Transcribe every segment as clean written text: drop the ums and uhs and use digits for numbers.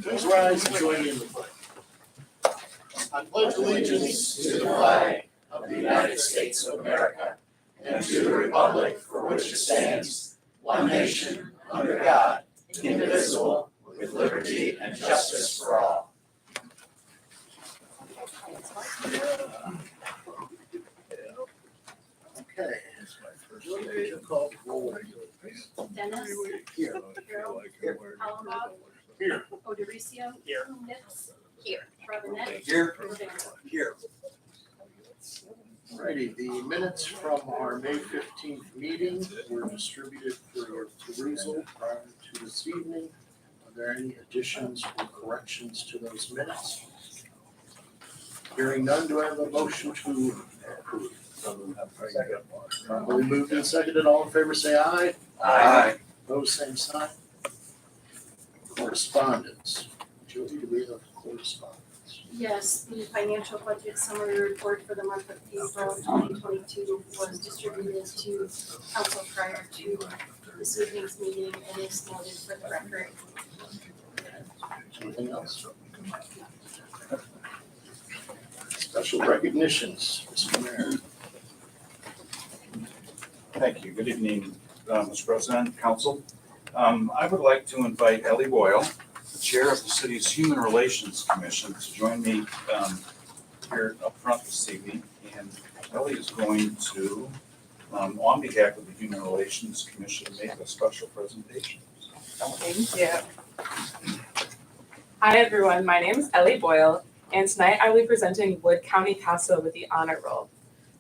Please rise and join me in the pledge. I pledge allegiance to the flag of the United States of America and to the republic for which it stands, one nation, under God, indivisible, with liberty and justice for all. Okay. Call the roll. Dennis. Here. Allenbob. Here. O'Dorisio. Here. Nix. Here. Robinette. Here. Rivera. Here. Alrighty, the minutes from our May 15th meeting were distributed for your perusal prior to this evening. Are there any additions or corrections to those minutes? Hearing none, do I have a motion to approve? Probably moved and seconded. All in favor, say aye. Aye. Opposed, same sign. Correspondence. Julie, do we have correspondence? Yes, the financial budget summary report for the month of April 2022 was distributed to council prior to this evening's meeting and is noted for the record. Anything else? Special recognitions, Mr. Mayor. Thank you. Good evening, Mr. President, Council. I would like to invite Ellie Boyle, the Chair of the City's Human Relations Commission, to join me here up front this evening. And Ellie is going to, on behalf of the Human Relations Commission, make a special presentation. Thank you. Hi, everyone. My name is Ellie Boyle, and tonight I will be presenting Wood County CASA with the honor roll.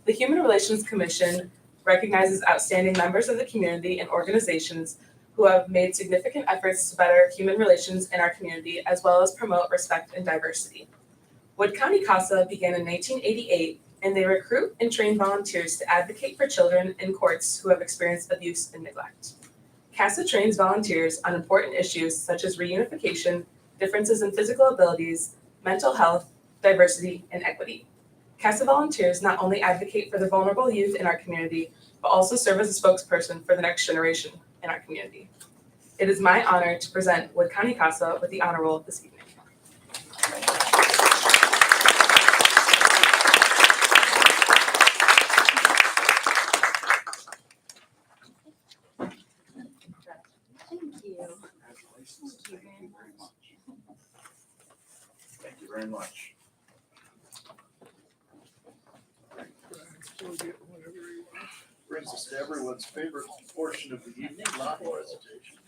The Human Relations Commission recognizes outstanding members of the community and organizations who have made significant efforts to better human relations in our community, as well as promote respect and diversity. Wood County CASA began in 1988, and they recruit and train volunteers to advocate for children in courts who have experienced abuse and neglect. CASA trains volunteers on important issues such as reunification, differences in physical abilities, mental health, diversity, and equity. CASA volunteers not only advocate for the vulnerable youth in our community, but also serve as a spokesperson for the next generation in our community. It is my honor to present Wood County CASA with the honor roll this evening. Thank you. Congratulations. Thank you very much. Thank you very much. Brings us to everyone's favorite portion of the evening, lot presentation.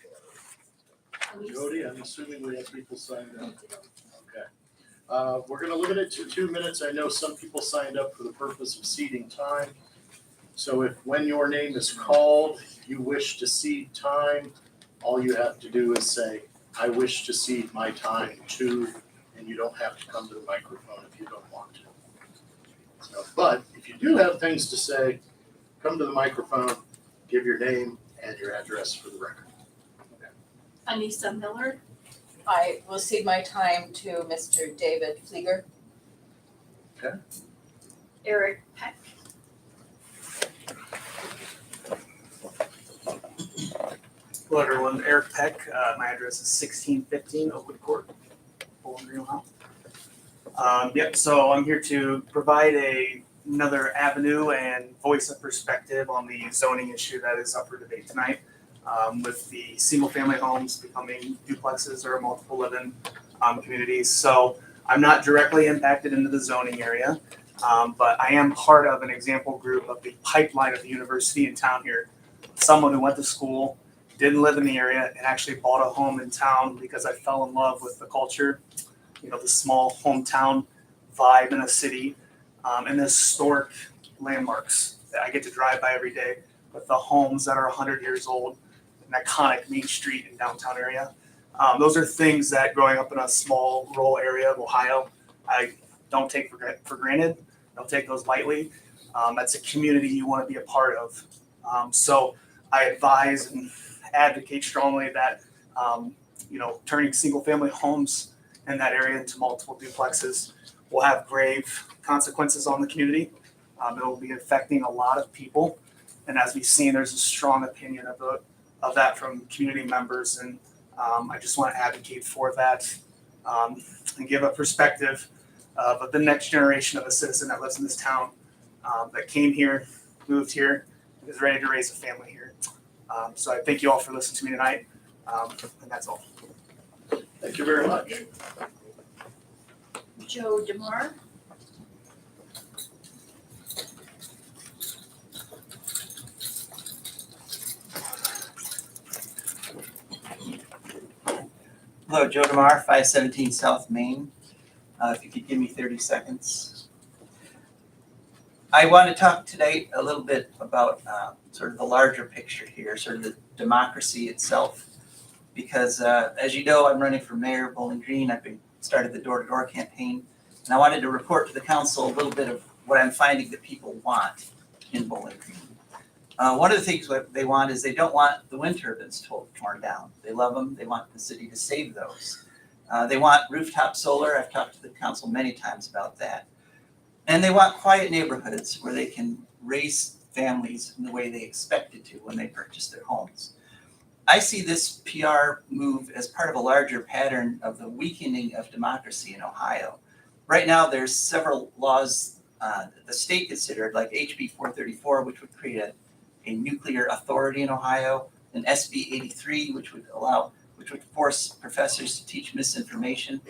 Jody, I'm assuming we have people signed up. Okay. We're gonna limit it to 2 minutes. I know some people signed up for the purpose of ceding time. So if, when your name is called, you wish to cede time, all you have to do is say, I wish to cede my time to, and you don't have to come to the microphone if you don't want to. So, but if you do have things to say, come to the microphone, give your name and your address for the record. Anissa Miller. I will cede my time to Mr. David Flieger. Eric Peck. Hello, everyone. Eric Peck. My address is 1615 Oakwood Court, Bowling Green, Ohio. So I'm here to provide another avenue and voice of perspective on the zoning issue that is up for debate tonight, with the single-family homes becoming duplexes or multiple living communities. So I'm not directly impacted into the zoning area, but I am part of an example group of the pipeline of the university in town here. Someone who went to school, didn't live in the area, and actually bought a home in town because I fell in love with the culture, the small hometown vibe in a city, and the historic landmarks that I get to drive by every day, with the homes that are 100 years old, an iconic main street in downtown area. Those are things that growing up in a small rural area of Ohio, I don't take for granted. Don't take those lightly. That's a community you want to be a part of. So I advise and advocate strongly that turning single-family homes in that area into multiple duplexes will have grave consequences on the community. It will be affecting a lot of people, and as we've seen, there's a strong opinion of that from community members, and I just want to advocate for that and give a perspective of the next generation of a citizen that lives in this town, that came here, moved here, and is ready to raise a family here. So I thank you all for listening to me tonight, and that's all. Thank you very much. Joe DeMar. Hello, Joe DeMar, 517 South Main. If you could give me 30 seconds. I want to talk today a little bit about sort of the larger picture here, sort of the democracy itself. Because as you know, I'm running for mayor of Bowling Green. I've started the door-to-door campaign. And I wanted to report to the council a little bit of what I'm finding that people want in Bowling Green. One of the things what they want is they don't want the wind turbines torn down. They love them. They want the city to save those. They want rooftop solar. I've talked to the council many times about that. And they want quiet neighborhoods where they can raise families in the way they expected to when they purchase their homes. I see this PR move as part of a larger pattern of the weakening of democracy in Ohio. Right now, there's several laws the state considered, like HB 434, which would create a nuclear authority in Ohio, and SB 83, which would force professors to teach misinformation.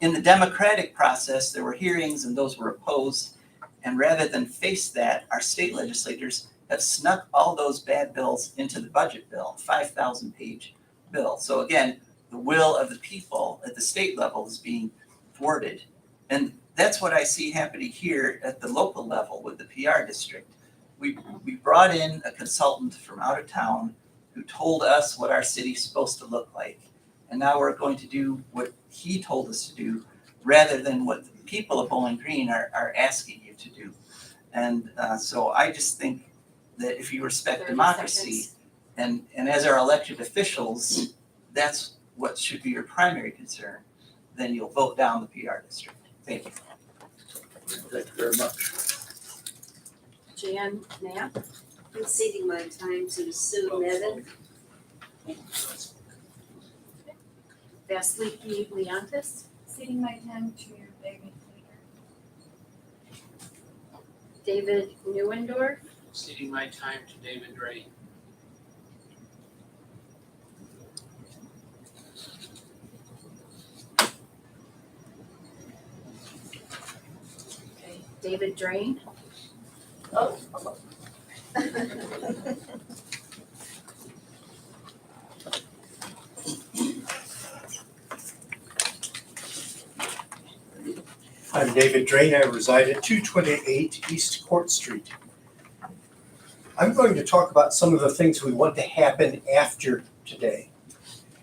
In the democratic process, there were hearings and those were opposed. And rather than face that, our state legislators have snuck all those bad bills into the budget bill, 5,000-page bill. So again, the will of the people at the state level is being thwarted. And that's what I see happening here at the local level with the PR district. We brought in a consultant from out of town who told us what our city's supposed to look like. And now we're going to do what he told us to do rather than what the people of Bowling Green are asking you to do. And so I just think that if you respect democracy and as our elected officials, that's what should be your primary concern, then you'll vote down the PR district. Thank you. Thank you very much. Jan Knapp, I'm ceding my time to Sue Nevin. Vasiliki Leontis, Ceding my time to David Fleeger. David Neuendorf, Ceding my time to David Drain. David Drain, Oh. I'm David Drain. I reside at 228 East Court Street. I'm going to talk about some of the things we want to happen after today.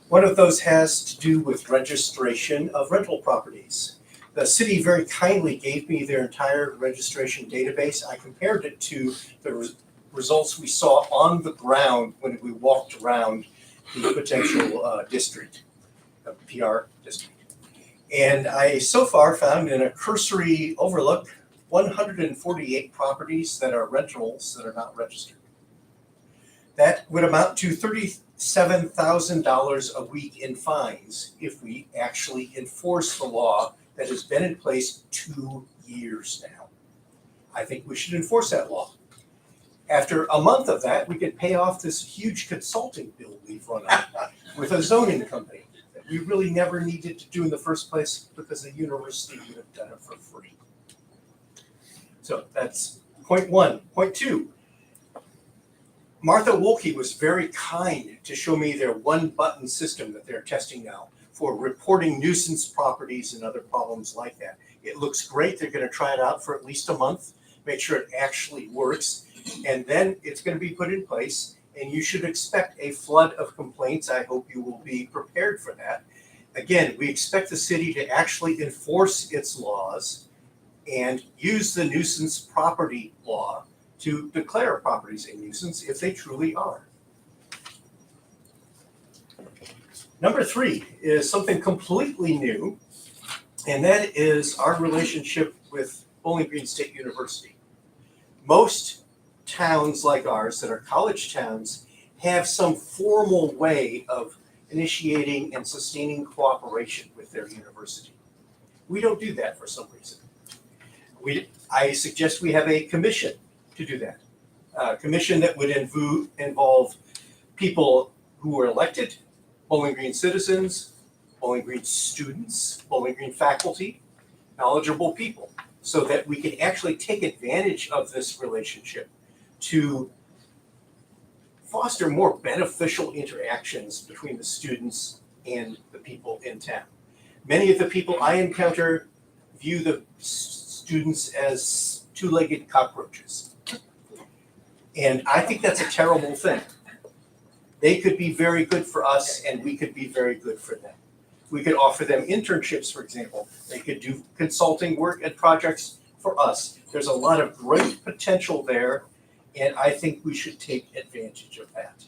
One of those has to do with registration of rental properties. The city very kindly gave me their entire registration database. I compared it to the results we saw on the ground when we walked around the potential district, PR district. And I so far found in a cursory overlook 148 properties that are rentals that are not registered. That would amount to $37,000 a week in fines if we actually enforce the law that has been in place 2 years now. I think we should enforce that law. After a month of that, we could pay off this huge consulting bill we've run on with a zoning company that we really never needed to do in the first place because the university would have done it for free. So that's point one. Point two, Martha Wolke was very kind to show me their one-button system that they're testing now for reporting nuisance properties and other problems like that. It looks great. They're going to try it out for at least a month, make sure it actually works, and then it's going to be put in place, and you should expect a flood of complaints. I hope you will be prepared for that. Again, we expect the city to actually enforce its laws and use the nuisance property law to declare properties a nuisance if they truly are. Number three is something completely new, and that is our relationship with Bowling Green State University. Most towns like ours that are college towns have some formal way of initiating and sustaining cooperation with their university. We don't do that for some reason. I suggest we have a commission to do that. A commission that would involve people who were elected, Bowling Green citizens, Bowling Green students, Bowling Green faculty, knowledgeable people, so that we can actually take advantage of this relationship to foster more beneficial interactions between the students and the people in town. Many of the people I encounter view the students as two-legged cockroaches. And I think that's a terrible thing. They could be very good for us and we could be very good for them. We could offer them internships, for example. They could do consulting work and projects for us. There's a lot of great potential there, and I think we should take advantage of that.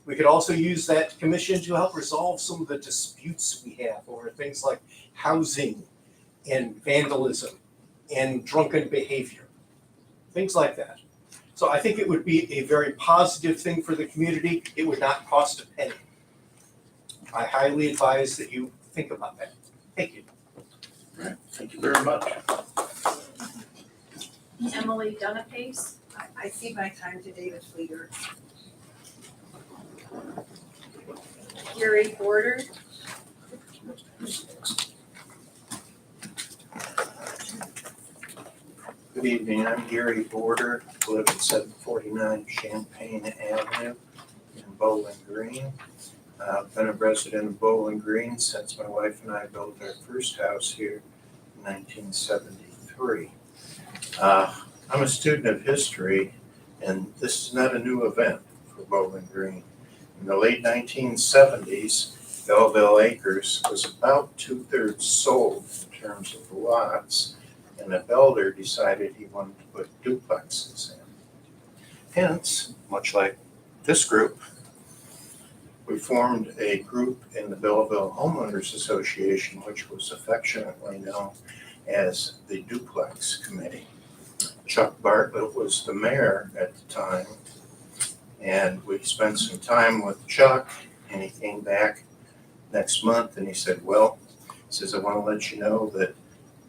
We could also use that commission to help resolve some of the disputes we have over things like housing and vandalism and drunken behavior, things like that. So I think it would be a very positive thing for the community. It would not cost a penny. I highly advise that you think about that. Thank you. All right, thank you very much. Emily Dunapace, I cede my time to David Fleeger. Gary Border, Good evening, I'm Gary Border, live at 749 Champaign Avenue in Bowling Green. I've been a resident of Bowling Green since my wife and I built our first house here in 1973. I'm a student of history, and this is not a new event for Bowling Green. In the late 1970s, Belleville Acres was about 2/3 sold in terms of lots, and a builder decided he wanted to put duplexes in. Hence, much like this group, we formed a group in the Belleville Homeowners Association, which was affectionately known as the duplex committee. Chuck Bartlett was the mayor at the time, and we spent some time with Chuck, and he came back next month and he said, well, he says, I want to let you know that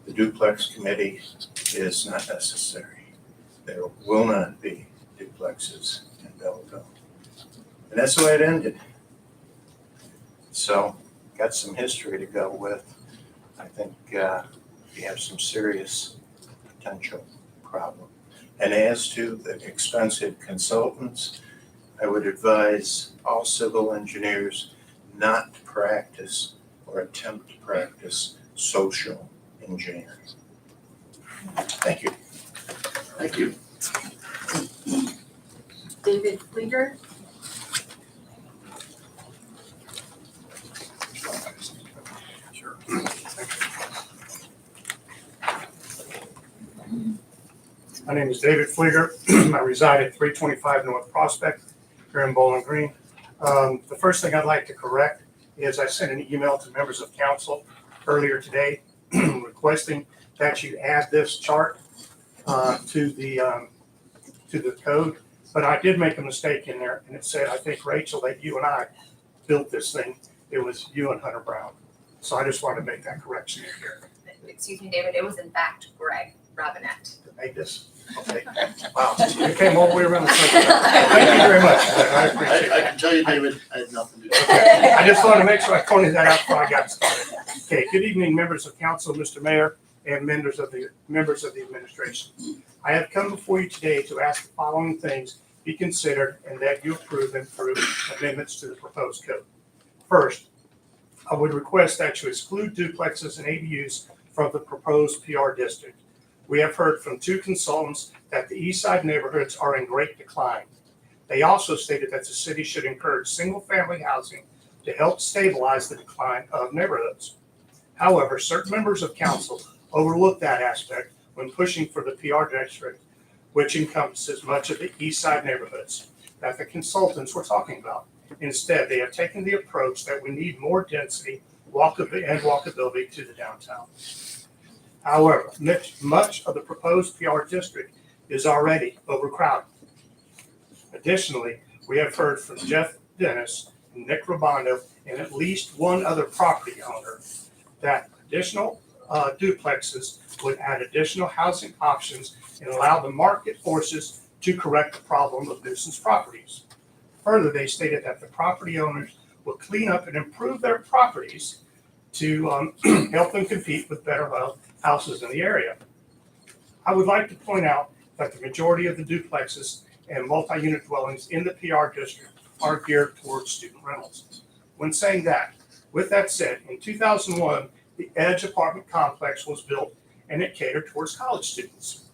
the duplex committee is not necessary. There will not be duplexes in Belleville. And that's the way it ended. So, got some history to go with. I think we have some serious potential problem. And as to the expensive consultants, I would advise all civil engineers not to practice or attempt to practice social engineering. Thank you. Thank you. David Fleeger. My name is David Fleeger. I reside at 325 North Prospect here in Bowling Green. The first thing I'd like to correct is I sent an email to members of council earlier today requesting that you add this chart to the code, but I did make a mistake in there, and it said, I think, Rachel, that you and I built this thing. It was you and Hunter Brown. So I just wanted to make that correction in here. Excuse me, David, it was in fact Greg Robinette. Made this? Okay. Wow, you came all the way around the circle. Thank you very much. I appreciate I that. can tell you, David, I had nothing to do with it. Okay. I just wanted to make sure I pointed that out before I got started. Okay, good evening, members of council, Mr. Mayor, and members of the administration. I have come before you today to ask the following things be considered and that you approve them through amendments to the proposed code. First, I would request that you exclude duplexes and ADUs from the proposed PR district. We have heard from two consultants that the east side neighborhoods are in great decline. They also stated that the city should encourage single-family housing to help stabilize the decline of neighborhoods. However, certain members of council overlooked that aspect when pushing for the PR district, which encompasses much of the east side neighborhoods that the consultants were talking about. Instead, they have taken the approach that we need more density and walkability to the downtown. However, much of the proposed PR district is already overcrowded. Additionally, we have heard from Jeff Dennis and Nick Rabondo and at least one other property owner that additional duplexes would add additional housing options and allow the market forces to correct the problem of nuisance properties. Further, they stated that the property owners will clean up and improve their properties to help them compete with better houses in the area. I would like to point out that the majority of the duplexes and multi-unit dwellings in the PR district are geared towards student rentals. When saying that, with that said, in 2001, the Edge apartment complex was built and it catered towards college students.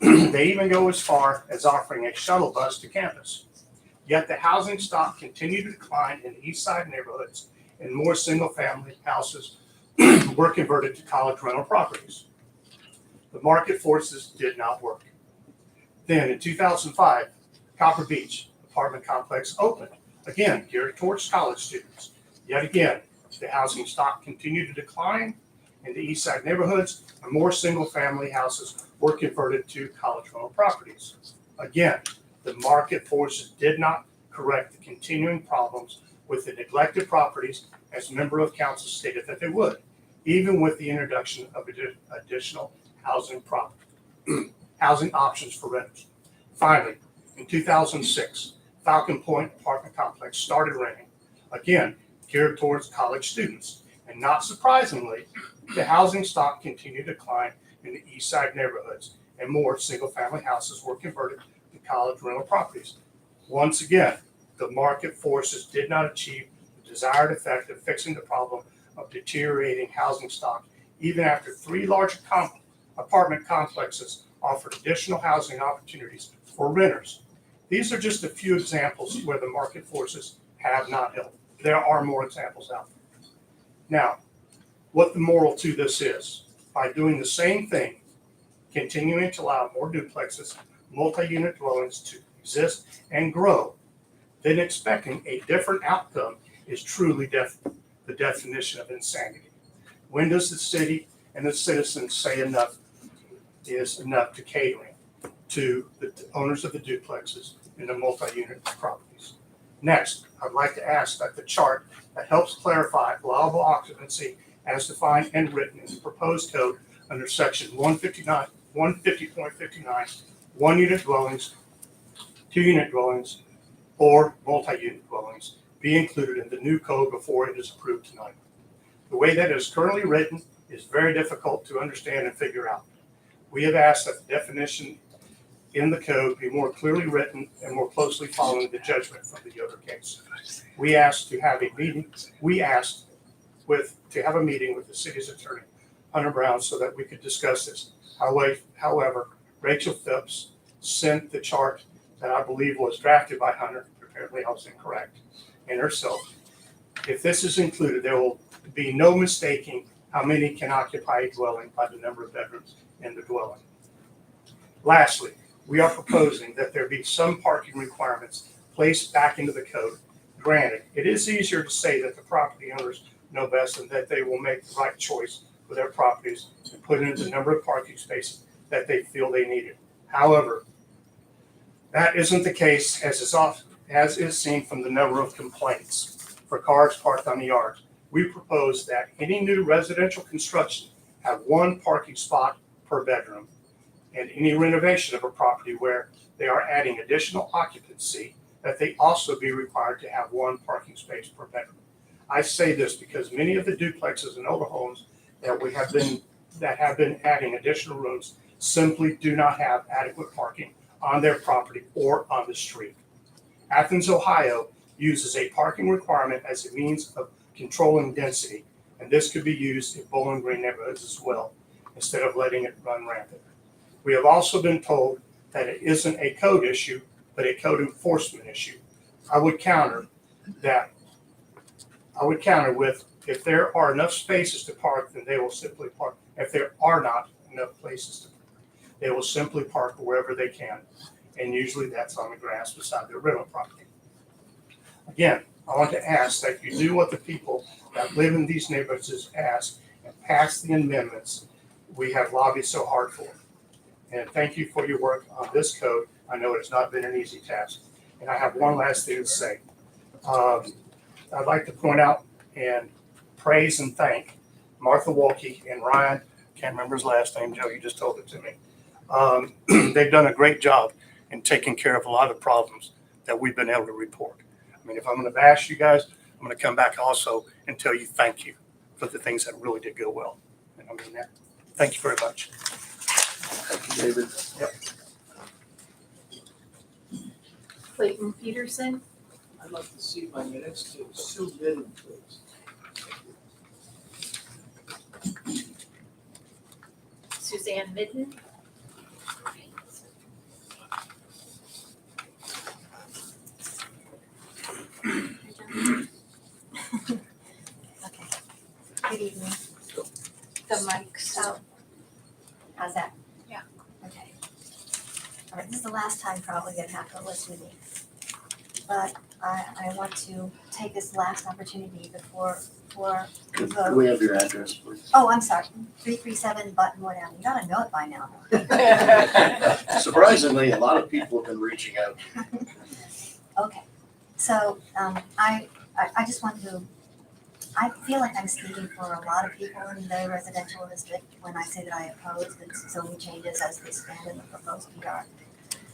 They even go as far as offering a shuttle bus to campus. Yet the housing stock continued to decline in the east side neighborhoods and more single-family houses were converted to college rental properties. The market forces did not work. Then in 2005, Copper Beach apartment complex opened, again geared towards college students. Yet again, the housing stock continued to decline in the east side neighborhoods and more single-family houses were converted to college rental properties. Again, the market forces did not correct the continuing problems with the neglected properties as a member of council stated that they would, even with the introduction of additional housing options for renters. Finally, in 2006, Falcon Point apartment complex started renting, again geared towards college students. And not surprisingly, the housing stock continued to decline in the east side neighborhoods and more single-family houses were converted to college rental properties. Once again, the market forces did not achieve the desired effect of fixing the problem of deteriorating housing stock, even after three large apartment complexes offered additional housing opportunities for renters. These are just a few examples where the market forces have not helped. There are more examples out there. Now, what the moral to this is, by doing the same thing, continuing to allow more duplexes, multi-unit dwellings to exist and grow, then expecting a different outcome is truly the definition of insanity. When does the city and the citizens say enough is enough to catering to the owners of the duplexes and the multi-unit properties. Next, I'd like to ask that the chart that helps clarify allowable occupancy as defined and written in the proposed code under section 150.59, one-unit dwellings, two-unit dwellings, or multi-unit dwellings be included in the new code before it is approved tonight. The way that it is currently written is very difficult to understand and figure out. We have asked that the definition in the code be more clearly written and more closely following the judgment from the Yoder case. We asked to have a meeting with the city's attorney, Hunter Brown, so that we could discuss this. However, Rachel Phipps sent the chart that I believe was drafted by Hunter, apparently I was incorrect, and herself. If this is included, there will be no mistaking how many can occupy a dwelling by the number of bedrooms in the dwelling. Lastly, we are proposing that there be some parking requirements placed back into the code. Granted, it is easier to say that the property owners know best and that they will make the right choice for their properties and put in the number of parking spaces that they feel they needed. However, that isn't the case as is seen from the number of complaints for cars parked on the yards. We propose that any new residential construction have one parking spot per bedroom, and any renovation of a property where they are adding additional occupancy, that they also be required to have one parking space per bedroom. I say this because many of the duplexes and older homes that have been adding additional rooms simply do not have adequate parking on their property or on the street. Athens, Ohio uses a parking requirement as a means of controlling density, and this could be used in Bowling Green neighborhoods as well, instead of letting it run rampant. We have also been told that it isn't a code issue, but a code enforcement issue. I would counter with, if there are enough spaces to park, then they will simply park. If there are not enough places to park, they will simply park wherever they can. And usually that's on the grass beside their rental property. Again, I want to ask that you do what the people that live in these neighborhoods ask and pass the amendments we have lobbied so hard for. And thank you for your work on this code. I know it has not been an easy task. And I have one last thing to say. I'd like to point out and praise and thank Martha Wolke and Ryan, can't remember his last name, Joe, you just told it to me. They've done a great job in taking care of a lot of problems that we've been able to report. I mean, if I'm going to bash you guys, I'm going to come back also and tell you thank you for the things that really did go well. And I mean that. Thank you very much. Thank you, David. Yep. Clayton Peterson, I'd like to see my minutes to Sue Midden, please. Suzanne Midden, Okay. Good evening. the mic's out. How's that? Yeah. Okay. All right, this is the last time probably you're gonna have to listen to me. But I want to take this last opportunity before the Could vote. we have your address, please? Oh, I'm sorry, 337 Buttonwood Avenue. You gotta know it by now. Surprisingly, a lot of people have been reaching out. Okay, so I just want to, I feel like I'm speaking for a lot of people in the residential district when I say that I oppose the zoning changes as they stand in the proposed PR.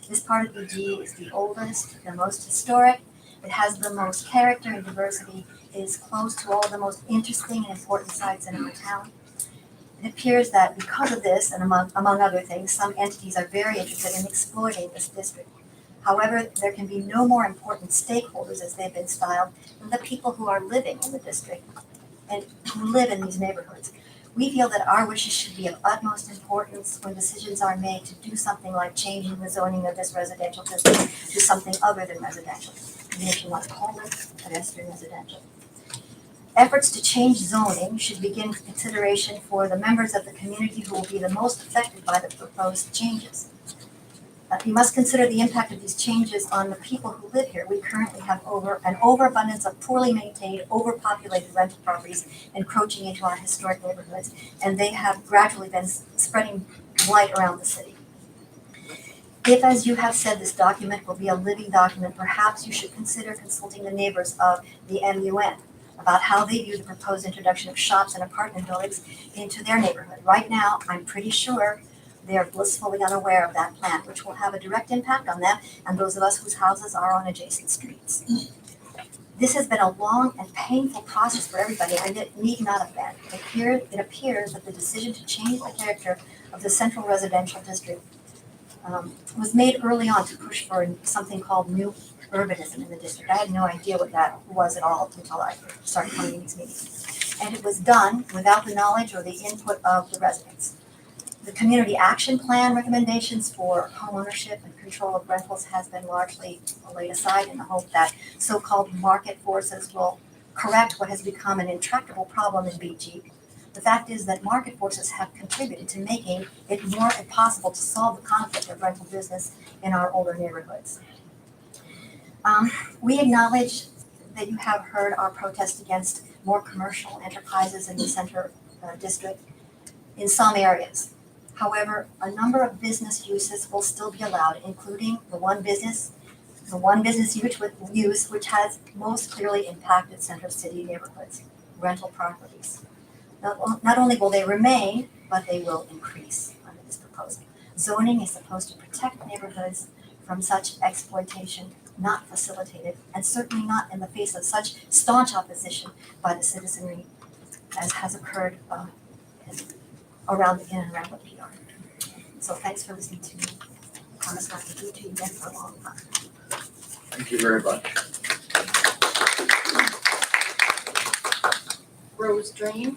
This part of BG is the oldest, the most historic, it has the most character and diversity, it is close to all the most interesting and important sites in our town. It appears that because of this, and among other things, some entities are very interested in exploiting this district. However, there can be no more important stakeholders, as they've been styled, than the people who are living in the district and who live in these neighborhoods. We feel that our wishes should be of utmost importance when decisions are made to do something like changing the zoning of this residential district to something other than residential, even if you want to call it pedestrian residential. Efforts to change zoning should begin with consideration for the members of the community who will be the most affected by the proposed changes. You must consider the impact of these changes on the people who live here. We currently have an overabundance of poorly maintained, overpopulated rental properties encroaching into our historic neighborhoods, and they have gradually been spreading blight around the city. If, as you have said, this document will be a living document, perhaps you should consider consulting the neighbors of the MUN about how they view the proposed introduction of shops and apartment buildings into their neighborhood. Right now, I'm pretty sure they are blissfully unaware of that plan, which will have a direct impact on them and those of us whose houses are on adjacent streets. This has been a long and painful process for everybody, and it need not have been. It appears that the decision to change the character of the central residential district was made early on to push for something called new urbanism in the district. I had no idea what that was at all until I started coming to these meetings. And it was done without the knowledge or the input of the residents. The community action plan recommendations for homeownership and control of rentals has been largely laid aside in the hope that so-called market forces will correct what has become an intractable problem in BG. The fact is that market forces have contributed to making it more impossible to solve the conflict of rental business in our older neighborhoods. We acknowledge that you have heard our protest against more commercial enterprises in the center district in some areas. However, a number of business uses will still be allowed, including the one business use which has most clearly impacted center city neighborhoods, rental properties. Not only will they remain, but they will increase under this proposal. Zoning is supposed to protect neighborhoods from such exploitation, not facilitate it, and certainly not in the face of such staunch opposition by the citizenry as has occurred around in and around the PR. So thanks for listening to me. I promise not to do it to you again for a long time. Thank you very much. Rose Drain.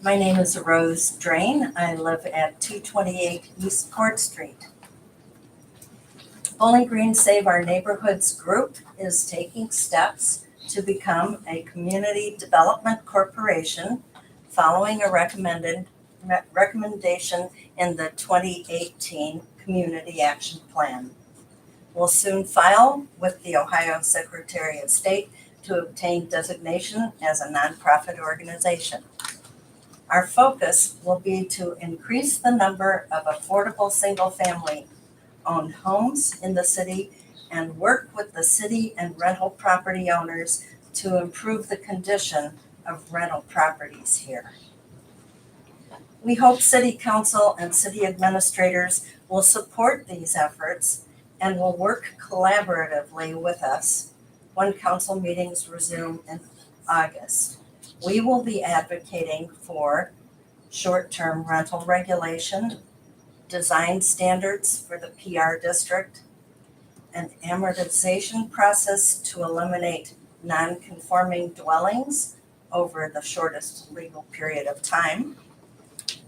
My name is Rose Drain. I live at 228 East Court Street. Bowling Green Save Our Neighborhoods group is taking steps to become a community development corporation following a recommendation in the 2018 Community Action Plan. We'll soon file with the Ohio Secretary of State to obtain designation as a nonprofit organization. Our focus will be to increase the number of affordable single-family owned homes in the city and work with the city and rental property owners to improve the condition of rental properties here. We hope City Council and city administrators will support these efforts and will work collaboratively with us when council meetings resume in August. We will be advocating for short-term rental regulation, design standards for the PR district, an amortization process to eliminate non-conforming dwellings over the shortest legal period of time,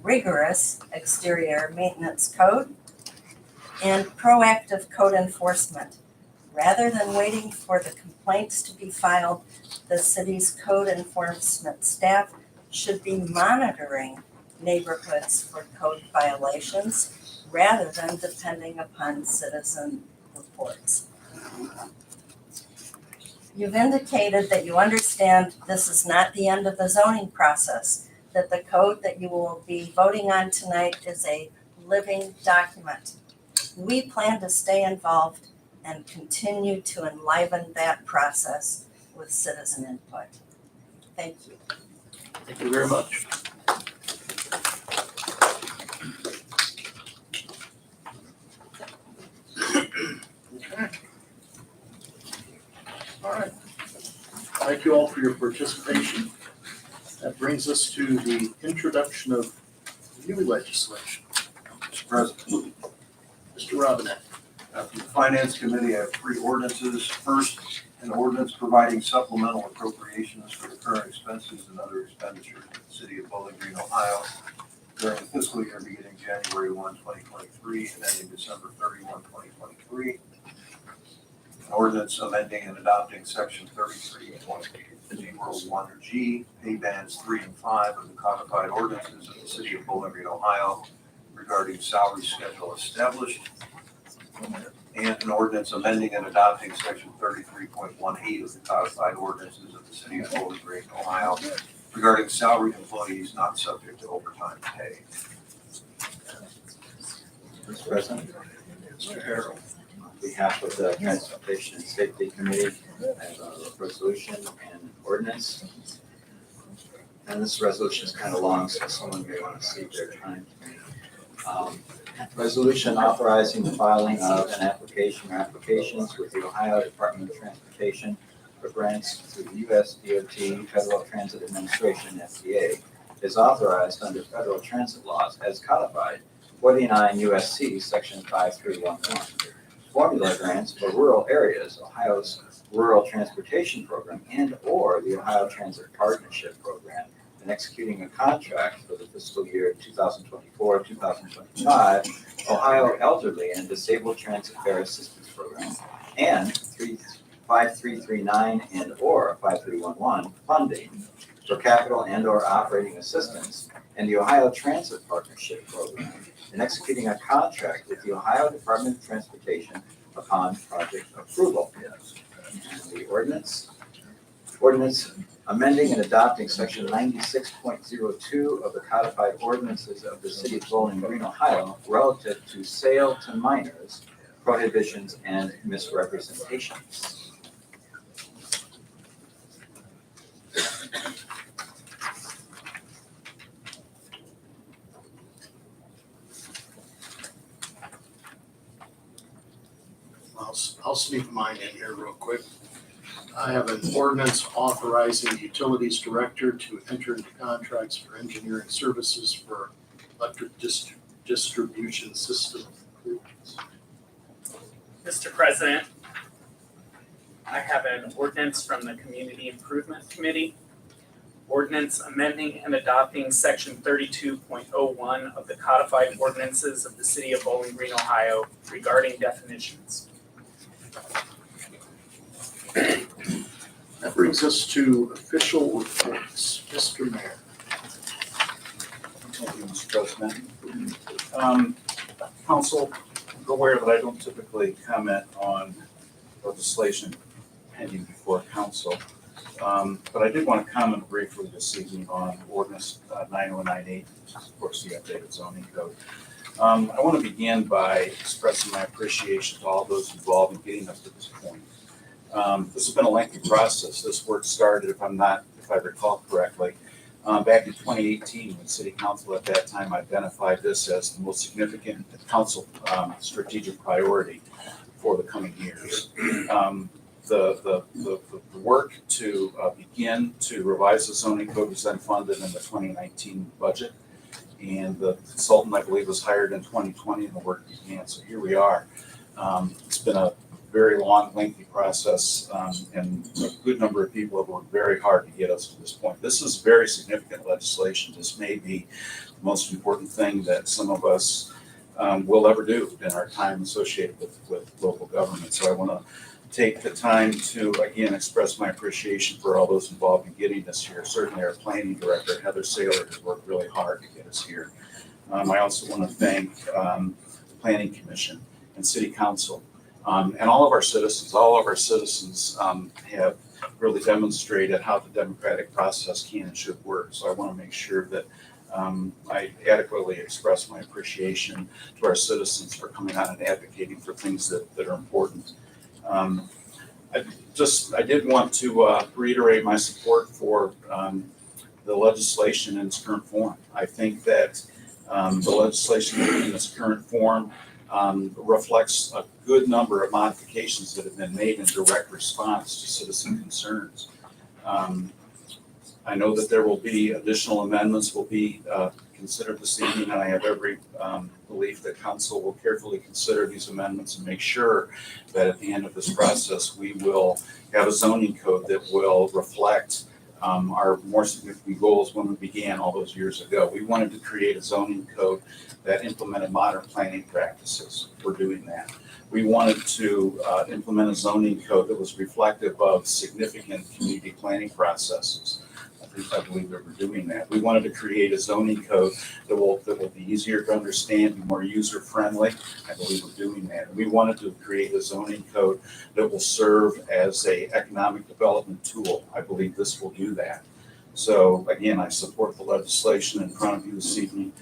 rigorous exterior maintenance code, and proactive code enforcement. Rather than waiting for the complaints to be filed, the city's code enforcement staff should be monitoring neighborhoods for code violations rather than depending upon citizen reports. You've indicated that you understand this is not the end of the zoning process, that the code that you will be voting on tonight is a living document. We plan to stay involved and continue to enliven that process with citizen input. Thank you. Thank you very much. Okay. All right. Thank you all for your participation. That brings us to the introduction of new legislation. Mr. President, Mr. Robinette. from the Finance Committee, I have three ordinances. First, an ordinance providing supplemental appropriations for the current expenses and other expenditures of the city of Bowling Green, Ohio during the fiscal year beginning January 1, 2023 and ending December 31, 2023. An ordinance amending and adopting section 33.01G, pay bands 3 and 5 of the codified ordinances of the city of Bowling Green, Ohio regarding salary schedule established. And an ordinance amending and adopting section 33.18 of the codified ordinances of the city of Bowling Green, Ohio regarding salaried employees not subject to overtime pay. Mr. President, Mr. Harold, on behalf of the Transportation and Safety Committee, I have a resolution and an ordinance. And this resolution is kind of long, so someone may want to save their time. Resolution authorizing the filing of an application or applications with the Ohio Department of Transportation for grants through the U.S. DOT Federal Transit Administration, FDA, is authorized under federal transit laws as codified 49 U.S.C. Section 5311. Formula grants for rural areas, Ohio's Rural Transportation Program, and/or the Ohio Transit Partnership Program, and executing a contract for the fiscal year 2024-2025 Ohio Elderly and Disabled Transit Fare Assistance Program, and 5339 and/or 5311 funding for capital and/or operating assistance in the Ohio Transit Partnership Program, and executing a contract with the Ohio Department of Transportation upon project approval. And the ordinance amending and adopting section 96.02 of the codified ordinances of the city of Bowling Green, Ohio, relative to sale to minors, prohibitions, and misrepresentations. I'll sneak mine in here real quick. I have an ordinance authorizing the utilities director to enter into contracts for engineering services for electric distribution system improvements. Mr. President, I have an ordinance from the Community Improvement Committee. Ordinance amending and adopting section 32.01 of the codified ordinances of the city of Bowling Green, Ohio regarding definitions. That brings us to official reports. Mr. Mayor. Thank you, Mr. President. Council, you're aware that I don't typically comment on legislation pending before council. But I did want to comment briefly this evening on ordinance 9098, which is of course the updated zoning code. I want to begin by expressing my appreciation to all those involved in getting us to this point. This has been a lengthy process. This work started, if I recall correctly, back in 2018, when City Council at that time identified this as the most significant council strategic priority for the coming years. The work to begin to revise the zoning code was then funded in the 2019 budget. And the consultant, I believe, was hired in 2020 and the work began. So here we are. It's been a very long, lengthy process, and a good number of people have worked very hard to get us to this point. This is very significant legislation. This may be the most important thing that some of us will ever do in our time associated with local government. So I want to take the time to, again, express my appreciation for all those involved in getting this here. Certainly our planning director, Heather Saylor, has worked really hard to get us here. I also want to thank the Planning Commission and City Council. And all of our citizens have really demonstrated how the democratic process can and should work. So I want to make sure that I adequately express my appreciation to our citizens for coming out and advocating for things that are important. I did want to reiterate my support for the legislation in its current form. I think that the legislation in its current form reflects a good number of modifications that have been made in direct response to citizen concerns. I know that there will be additional amendments will be considered this evening, and I have every belief that council will carefully consider these amendments and make sure that at the end of this process, we will have a zoning code that will reflect our more significant goals when we began all those years ago. We wanted to create a zoning code that implemented modern planning practices. We're doing that. we wanted to implement a zoning code that was reflective of significant community planning processes. I believe that we're doing that. We wanted to create a zoning code that will be easier to understand, be more user friendly. I believe we're doing that. We wanted to create a zoning code that will serve as a economic development tool. I believe this will do that. So again, I support the legislation in front of you this evening,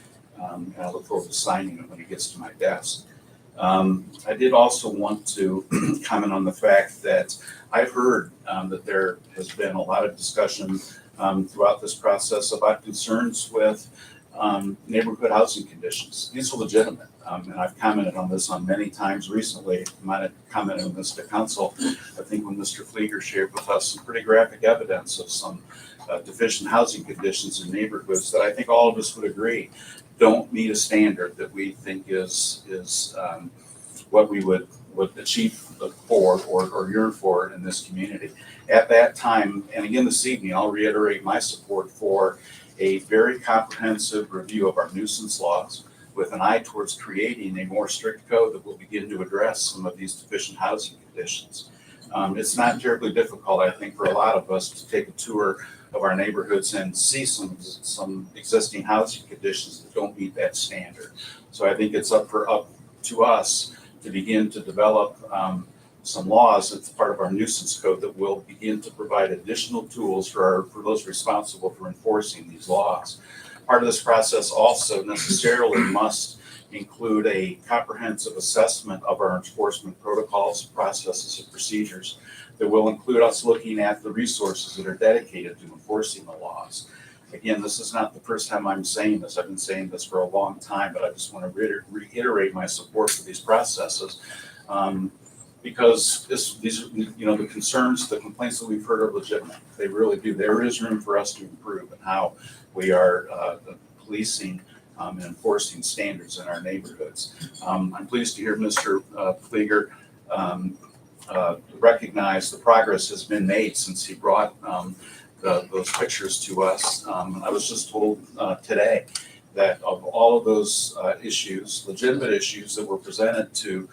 and I look forward to signing it when it gets to my desk. I did also want to comment on the fact that I've heard that there has been a lot of discussion throughout this process about concerns with neighborhood housing conditions. These are legitimate, and I've commented on this on many times recently. I might have commented on this to council. I think when Mr. Flieger shared with us some pretty graphic evidence of some deficient housing conditions in neighborhoods that I think all of us would agree don't meet a standard that we think is what we would achieve for or yearn for in this community. At that time, and again this evening, I'll reiterate my support for a very comprehensive review of our nuisance laws with an eye towards creating a more strict code that will begin to address some of these deficient housing conditions. It's not terribly difficult, I think, for a lot of us to take a tour of our neighborhoods and see some existing housing conditions that don't meet that standard. So I think it's up to us to begin to develop some laws as part of our nuisance code that will begin to provide additional tools for those responsible for enforcing these laws. Part of this process also necessarily must include a comprehensive assessment of our enforcement protocols, processes, and procedures that will include us looking at the resources that are dedicated to enforcing the laws. Again, this is not the first time I'm saying this. I've been saying this for a long time, but I just want to reiterate my support for these processes because these, the concerns, the complaints that we've heard are legitimate. They really do. There is room for us to improve in how we are policing and enforcing standards in our neighborhoods. I'm pleased to hear Mr. Flieger recognize the progress has been made since he brought those pictures to us. I was just told today that of all of those issues, legitimate issues that were presented to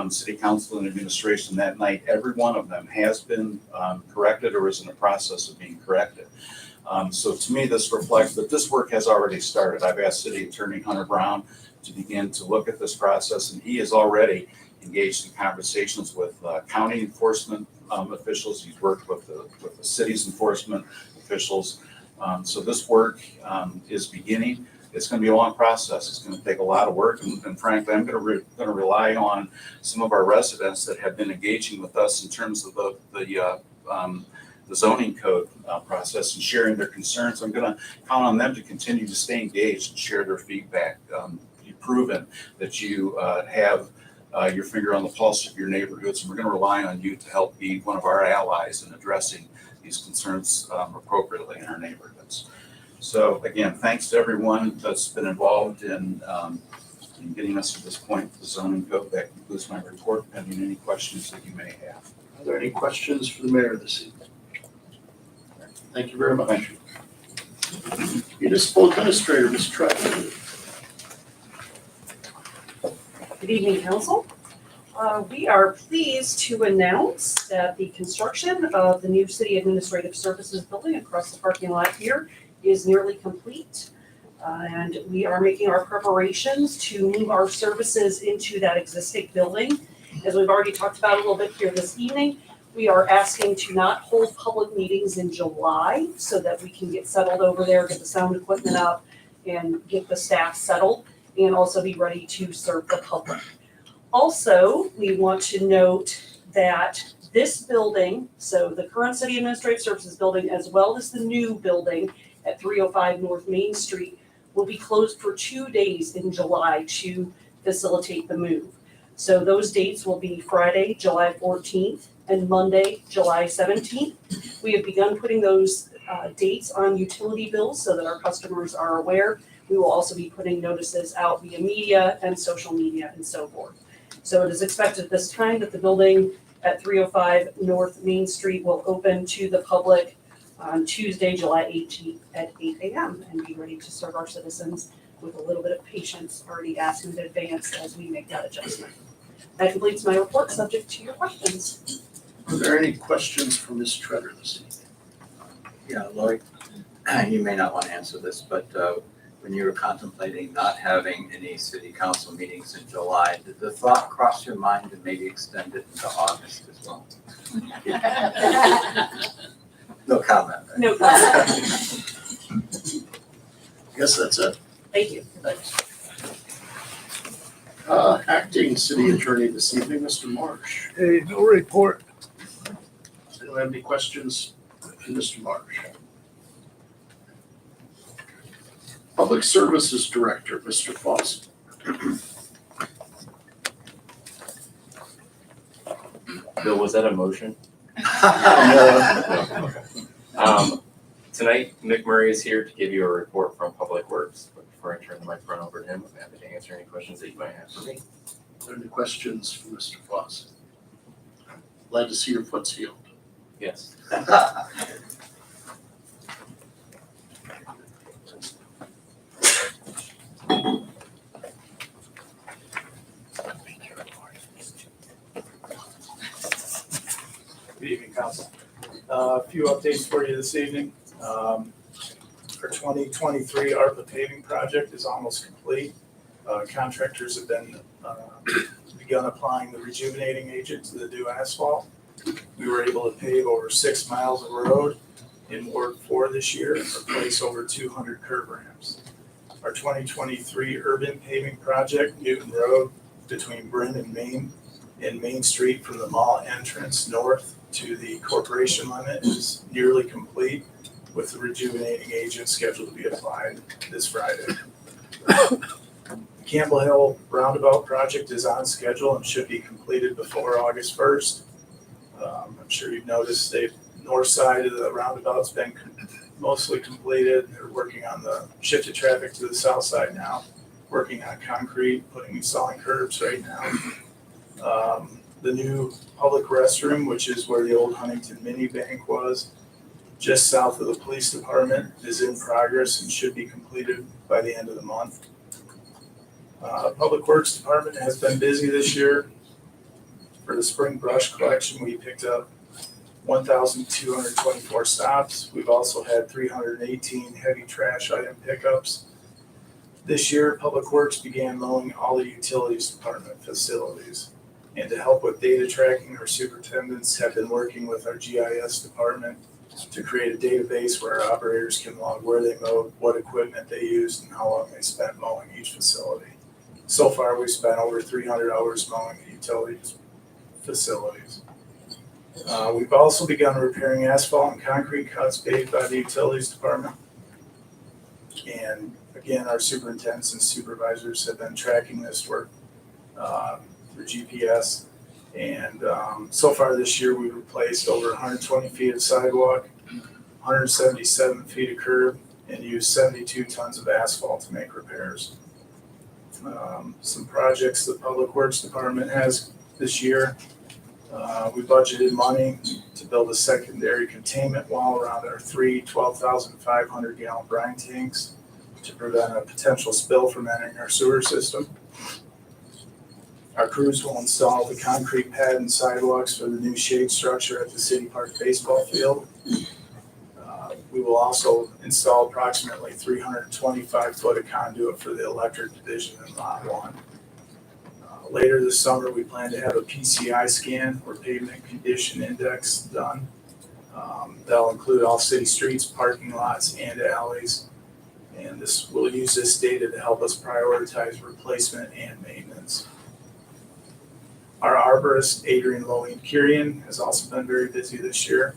City Council and administration that night, every one of them has been corrected or is in the process of being corrected. So to me, this reflects that this work has already started. I've asked City Attorney Hunter Brown to begin to look at this process, and he is already engaged in conversations with county enforcement officials. He's worked with the city's enforcement officials. So this work is beginning. It's going to be a long process. It's going to take a lot of work, and frankly, I'm going to rely on some of our residents that have been engaging with us in terms of the zoning code process and sharing their concerns. I'm going to count on them to continue to stay engaged and share their feedback. You've proven that you have your finger on the pulse of your neighborhoods, and we're going to rely on you to help be one of our allies in addressing these concerns appropriately in our neighborhoods. So again, thanks to everyone that's been involved in getting us to this point with the zoning code. That concludes my report, pending any questions that you may have. Are there any questions for the mayor this evening? Thank you very much. Municipal Administrator, Ms. Trevor. Good evening, Council. We are pleased to announce that the construction of the new City Administrative Services building across the parking lot here is nearly complete. And we are making our preparations to move our services into that existing building. As we've already talked about a little bit here this evening, we are asking to not hold public meetings in July so that we can get settled over there, get the sound equipment up, and get the staff settled, and also be ready to serve the public. Also, we want to note that this building, so the current City Administrative Services building, as well as the new building at 305 North Main Street, will be closed for 2 days in July to facilitate the move. So those dates will be Friday, July 14th, and Monday, July 17th. We have begun putting those dates on utility bills so that our customers are aware. We will also be putting notices out via media and social media and so forth. So it is expected this time that the building at 305 North Main Street will open to the public on Tuesday, July 18th at 8 a.m. and be ready to serve our citizens with a little bit of patience already asked in advance as we make that adjustment. That completes my report, subject to your questions. Are there any questions for Ms. Treader this evening? Yeah, Lloyd, you may not want to answer this, but when you were contemplating not having any city council meetings in July, did the thought cross your mind to maybe extend it into August as well? No comment. Right? No comment. Guess that's it. Thank you. Thanks. Acting city attorney this evening, Mr. Marsh. Hey, no report. Does anyone have any questions for Mr. Marsh? Public Services Director, Mr. Foss. Bill, was that a motion? Tonight, Mick Murray is here to give you a report from Public Works. But before I turn the microphone over to him, I'm happy to answer any questions that you might have for me. Are there any questions for Mr. Foss? Glad to see your foot's healed. Yes. Good evening, Council. A few updates for you this evening. Our 2023 ARPA paving project is almost complete. Contractors have begun applying the rejuvenating agent to the new asphalt. We were able to pave over 6 miles of road in Ward 4 this year and replace over 200 curb ramps. Our 2023 urban paving project, Newton Road, between Bryn and Main Street from the mall entrance north to the corporation limit, is nearly complete, with the rejuvenating agent scheduled to be applied this Friday. The Campbell Hill Roundabout project is on schedule and should be completed before August 1st. I'm sure you've noticed the north side of the roundabout's been mostly completed. They're working on the shifted traffic to the south side now, working on concrete, installing curbs right now. The new public restroom, which is where the old Huntington Mini Bank was, just south of the police department, is in progress and should be completed by the end of the month. Public Works Department has been busy this year. For the spring brush collection, we picked up 1,224 stops. We've also had 318 heavy trash item pickups. This year, Public Works began mowing all the utilities department facilities. And to help with data tracking, our superintendents have been working with our GIS department to create a database where our operators can log where they mowed, what equipment they used, and how long they spent mowing each facility. So far, we've spent over 300 hours mowing the utilities facilities. We've also begun repairing asphalt and concrete cuts paved by the utilities department. And again, our superintendents and supervisors have been tracking this work through GPS. And so far this year, we've replaced over 120 feet of sidewalk, 177 feet of curb, and used 72 tons of asphalt to make repairs. Some projects the Public Works Department has this year. We budgeted money to build a secondary containment wall around our 3 12,500 gallon brine tanks to prevent a potential spill from entering our sewer system. Our crews will install the concrete pad and sidewalks for the new shade structure at the City Park baseball field. We will also install approximately 325 foot of conduit for the electric division in Lot 1. Later this summer, we plan to have a PCI scan or pavement condition index done. That'll include all city streets, parking lots, and alleys. And we'll use this data to help us prioritize replacement and maintenance. Our arborist, Adrienne Loewen-Kirian, has also been very busy this year.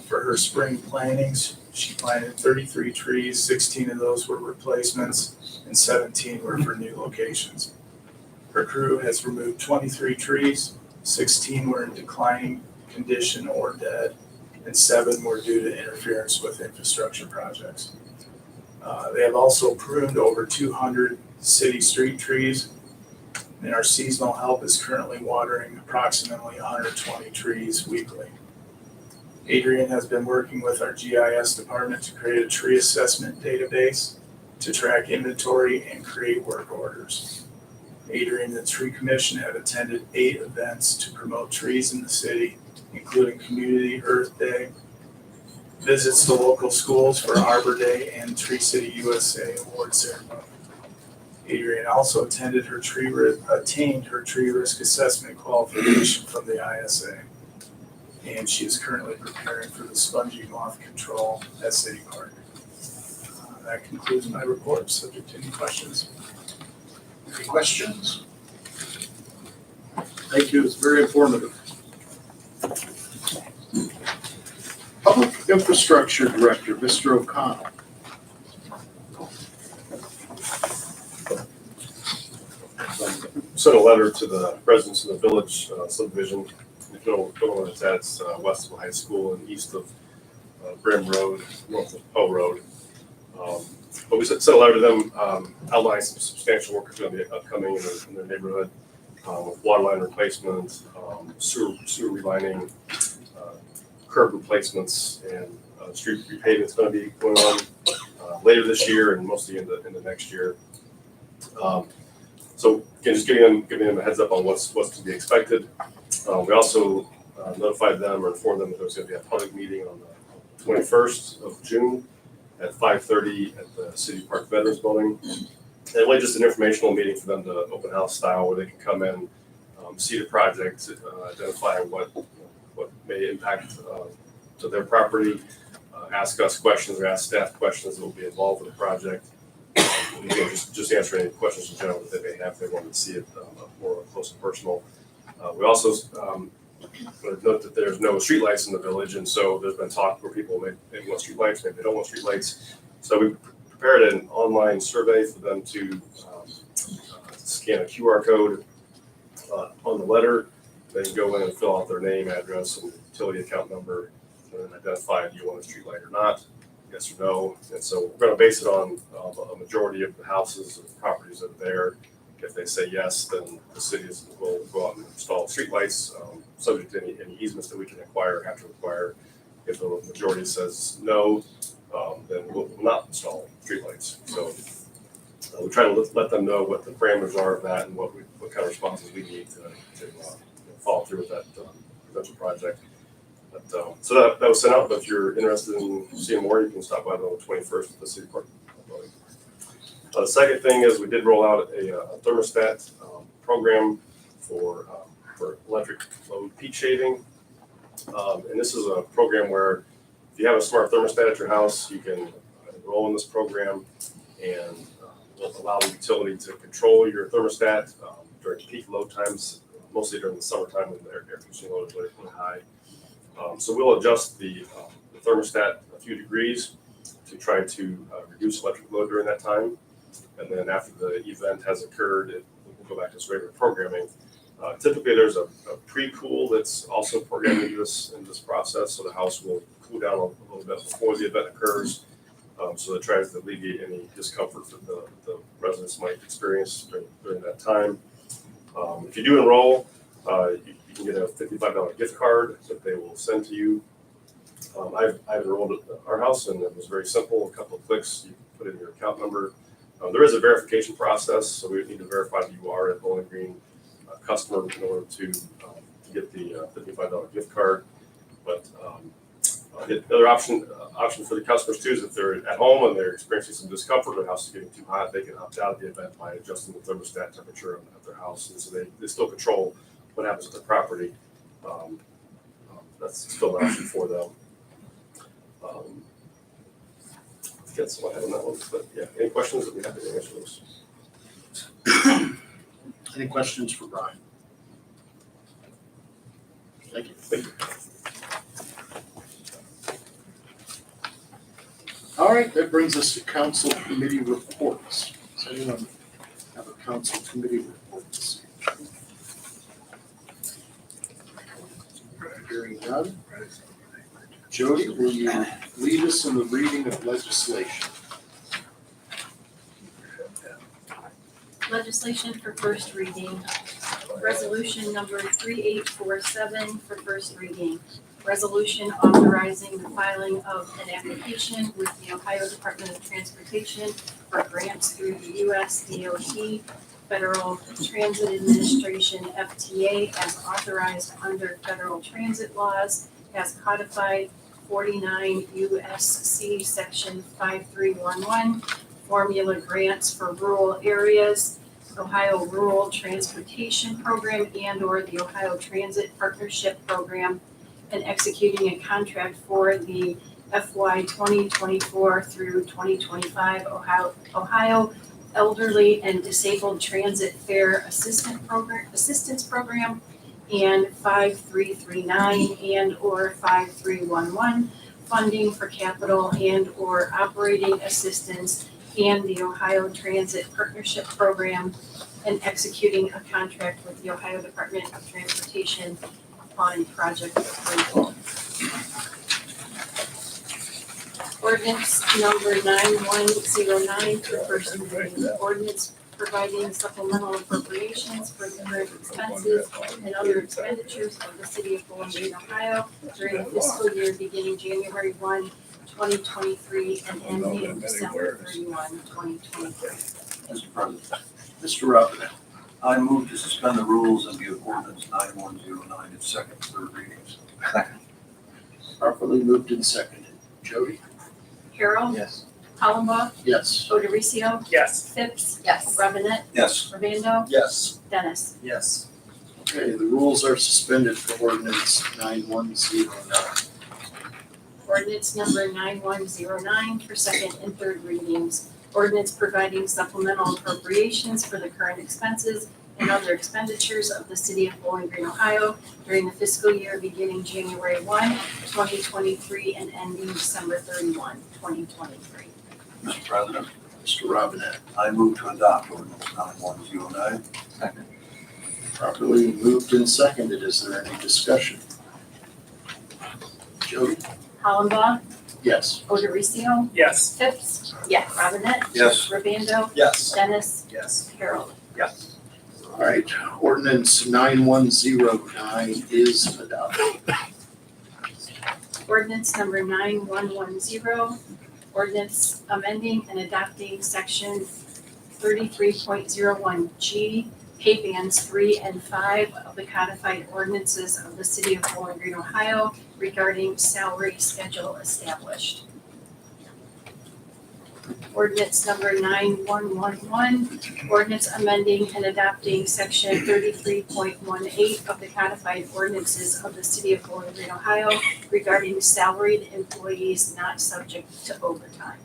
For her spring plantings, she planted 33 trees, 16 of those were replacements, and 17 were for new locations. Her crew has removed 23 trees, 16 were in declining condition or dead, and 7 were due to interference with infrastructure projects. They have also pruned over 200 city street trees, and our seasonal help is currently watering approximately 120 trees weekly. Adrienne has been working with our GIS department to create a tree assessment database to track inventory and create work orders. Adrian and the Tree Commission have attended 8 events to promote trees in the city, including Community Earth Day, visits to local schools for Arbor Day, and Tree City USA award ceremony. Adrian also attained her tree risk assessment qualification from the ISA, and she is currently preparing for the spongy moth control at City Park. That concludes my report, subject to any questions. Any questions? Thank you, it's very informative. Public Infrastructure Director, Mr. O'Connell. Sent a letter to the residents of the village subdivision. If you don't know where it's at, it's west of the high school and east of Brim Road, north of Poe Road. But we sent a letter to them outlining some substantial work that's going to be upcoming in their neighborhood with water line replacement, sewer relining, curb replacements, and street repavement's going to be going on later this year and mostly in the next year. So again, just giving them a heads up on what's to be expected. We also notified them or informed them that there's going to be a public meeting on the 21st of June at 5:30 at the City Park Veterans Building. And really just an informational meeting for them to open house style where they can come in, see the project, identify what may impact to their property, ask us questions or ask staff questions that will be involved with the project. Just answer any questions in general that they may have if they want to see it more close and personal. We also note that there's no streetlights in the village, and so there's been talk where people maybe want streetlights, maybe they don't want streetlights. So we prepared an online survey for them to scan a QR code on the letter. They can go in and fill out their name, address, and utility account number, and then identify if you want a streetlight or not, yes or no. And so we're going to base it on a majority of the houses and properties that are there. If they say yes, then the city will go out and install streetlights, subject to any easements that we can acquire or have to acquire. If the majority says no, then we'll not install streetlights. So we try to let them know what the parameters are of that and what kind of responses we need to follow through with that potential project. But, so that was sent out, but if you're interested in seeing more, you can stop by on the 21st at the City Park building. The second thing is we did roll out a thermostat program for electric load peak shaving. And this is a program where if you have a smart thermostat at your house, you can enroll in this program and will allow the utility to control your thermostat during peak load times, mostly during the summertime when the air conditioning load is really high. So we'll adjust the thermostat a few degrees to try to reduce electric load during that time. And then after the event has occurred, we'll go back to its regular programming. Typically, there's a pre-cool that's also programmed into this process, so the house will cool down a little bit before the event occurs, so that tries to alleviate any discomfort that the residents might experience during that time. If you do enroll, you can get a $55 gift card that they will send to you. I've enrolled at our house, and it was very simple. A couple of clicks, you put in your account number. There is a verification process, so we need to verify that you are a Bowling Green customer in order to get the $55 gift card. But the other option for the customers too is if they're at home and they're experiencing some discomfort, their house is getting too hot, they can opt out of the event by adjusting the thermostat temperature at their house, and so they still control what happens with the property. That's still an option for them. That's what I have on that one, but yeah, any questions, I'd be happy to answer those. Any questions for Brian? Thank you. Thank you. All right, that brings us to council committee reports. Does anyone have a council committee report this evening? Hearing none. Jody, will you lead us in the reading of legislation? Legislation for first reading. Resolution number 3847 for first reading. Resolution authorizing the filing of an application with the Ohio Department of Transportation for grants through the US DOT Federal Transit Administration, FTA, as authorized under federal transit laws as codified 49 USC Section 5311, formula grants for rural areas, Ohio Rural Transportation Program and/or the Ohio Transit Partnership Program, and executing a contract for the FY 2024 through 2025 Ohio Elderly and Disabled Transit Fare Assistance Program, and 5339 and/or 5311, funding for capital and/or operating assistance, and the Ohio Transit Partnership Program, and executing a contract with the Ohio Department of Transportation on project approval. Ordinance number 9109 for first reading. Ordinance providing supplemental appropriations for the current expenses and other expenditures of the city of Bowling Green, Ohio during the fiscal year beginning January 1, 2023 and ending December 31, 2023. Mr. President, Mr. Robinette. I move to suspend the rules and give ordinance 9109 its second and third readings. Properly moved and seconded. Jody? Carol? Yes. Hollenbaugh? Yes. Odericio? Yes. Phipps? Yes. Robinette? Yes. Urbando? Yes. Dennis? Yes. Okay, the rules are suspended for ordinance 9109. Ordinance number 9109 for second and third readings. Ordinance providing supplemental appropriations for the current expenses and other expenditures of the city of Bowling Green, Ohio during the fiscal year beginning January 1, 2023 and ending December 31, 2023. Mr. President, Mr. Robinette. I move to adopt ordinance 9109. Second. Properly moved and seconded. Is there any discussion? Jody? Hollenbaugh? Yes. Odericio? Yes. Phipps? Yes. Robinette? Yes. Urbando? Yes. Dennis? Yes. Harold? Yes. All right, ordinance 9109 is adopted. Ordinance number 9110, ordinance amending and adopting section 33.01G, pay bands 3 and 5 of the codified ordinances of the city of Bowling Green, Ohio regarding salary schedule established. Ordinance number 9111, ordinance amending and adopting section 33.18 of the codified ordinances of the city of Bowling Green, Ohio regarding salaried employees not subject to overtime.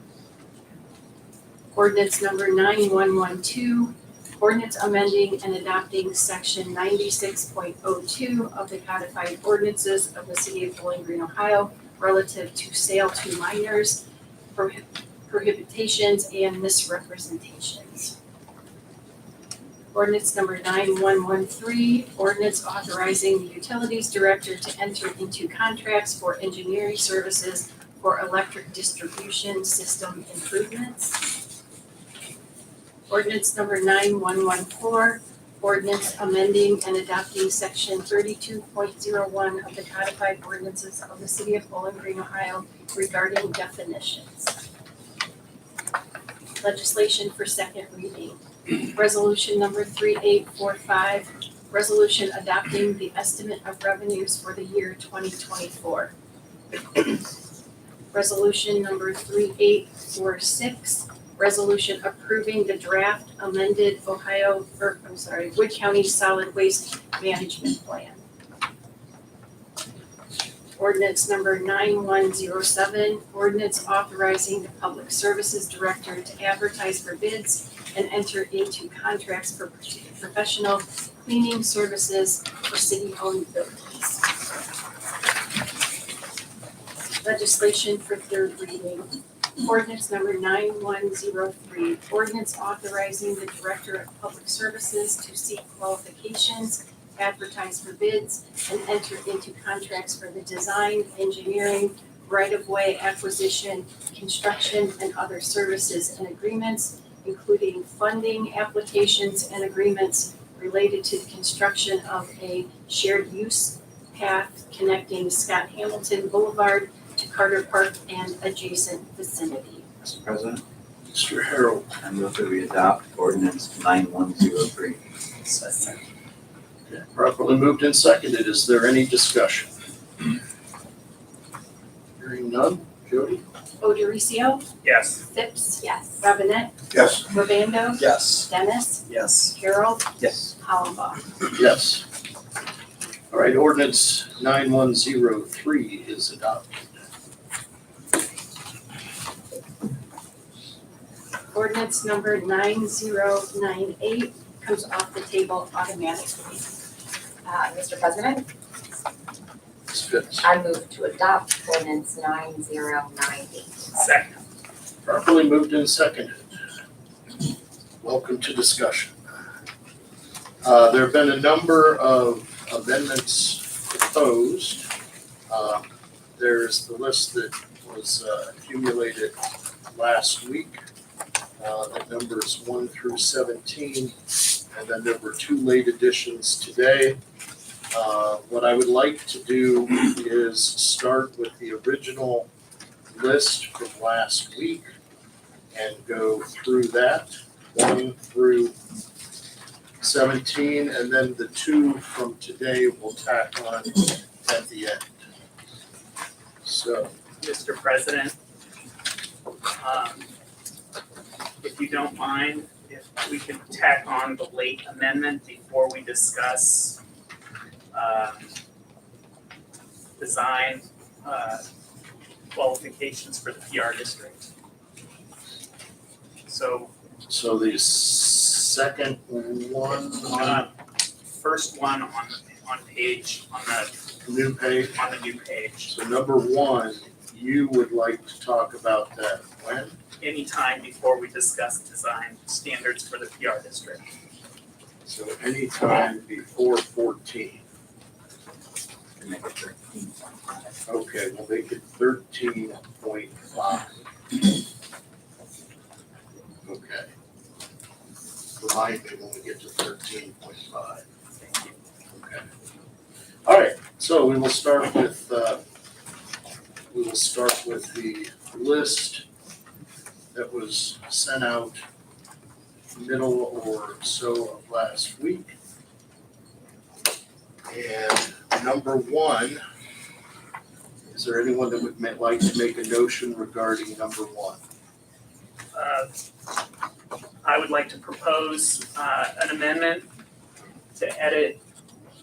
Ordinance number 9112, ordinance amending and adopting section 96.02 of the codified ordinances of the city of Bowling Green, Ohio relative to sale to minors, prohibitions and misrepresentations. Ordinance number 9113, ordinance authorizing the utilities director to enter into contracts for engineering services for electric distribution system improvements. Ordinance number 9114, ordinance amending and adopting section 32.01 of the codified ordinances of the city of Bowling Green, Ohio regarding definitions. Legislation for second reading. Resolution number 3845, resolution adopting the estimate of revenues for the year 2024. Resolution number 3846, resolution approving the draft amended Wood County Solid Waste Management Plan. Ordinance number 9107, ordinance authorizing the Public Services Director to advertise for bids and enter into contracts for professional cleaning services for city-owned buildings. Legislation for third reading. Ordinance number 9103, ordinance authorizing the Director of Public Services to seek qualifications, advertise for bids, and enter into contracts for the design, engineering, right-of-way acquisition, construction, and other services and agreements, including funding applications and agreements related to the construction of a shared use path connecting Scott Hamilton Boulevard to Carter Park and adjacent vicinity. Mr. President, Mr. Harold. I move that we adopt ordinance 9103. Okay, properly moved and seconded. Is there any discussion? Hearing none. Jody? Odericio, Yes. Phipps, Yes. Robinette, Yes. Urbando, Yes. Dennis, Yes. Carol, Yes. Hollenbaugh. Yes. All right, ordinance 9103 is adopted. Ordinance number 9098 comes off the table automatically. Mr. President, Ms. Phipps. I move to adopt ordinance 9098. Second. Properly moved and seconded. Welcome to discussion. There have been a number of amendments proposed. There's the list that was accumulated last week. The numbers 1 through 17, and then there were 2 late additions today. What I would like to do is start with the original list from last week and go through that, 1 through 17, and then the 2 from today we'll tack on at the end. So, Mr. President, if you don't mind, if we can tack on the late amendment before we discuss design qualifications for the PR district. So the second one first one on page, on the new page. On the new page. So number 1, you would like to talk about that when? Anytime before we discuss design standards for the PR district. So anytime before 14. Make it 13.5. Okay, we'll make it 13.5. Okay. Remind me when we get to 13.5. Okay. All right, so we will start with the list that was sent out middle or so of last week. And number 1, is there anyone that would like to make a notion regarding number 1? I would like to propose an amendment to edit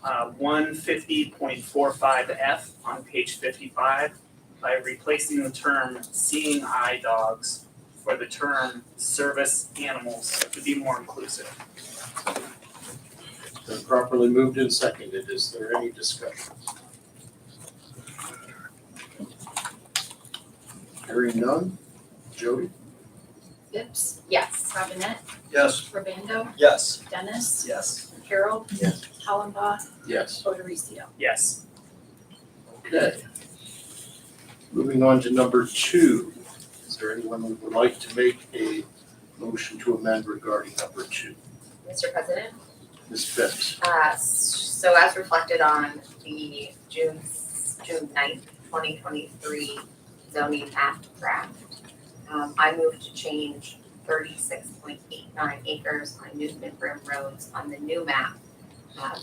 150.45F on page 55 by replacing the term seeing eye dogs for the term service animals to be more inclusive. Been properly moved and seconded. Is there any discussion? Hearing none. Jody? Phipps, Yes. Robinette, Yes. Urbando, Yes. Dennis, Yes. Carol, Yes. Hollenbaugh, Yes. Odericio. Yes. Okay. Moving on to number 2. Is there anyone who would like to make a motion to amend regarding number 2? Mr. President, Ms. Phipps? so as reflected on the June 9th, 2023 zoning map draft, I move to change 36.89 acres on Newton and Brim Roads on the new map,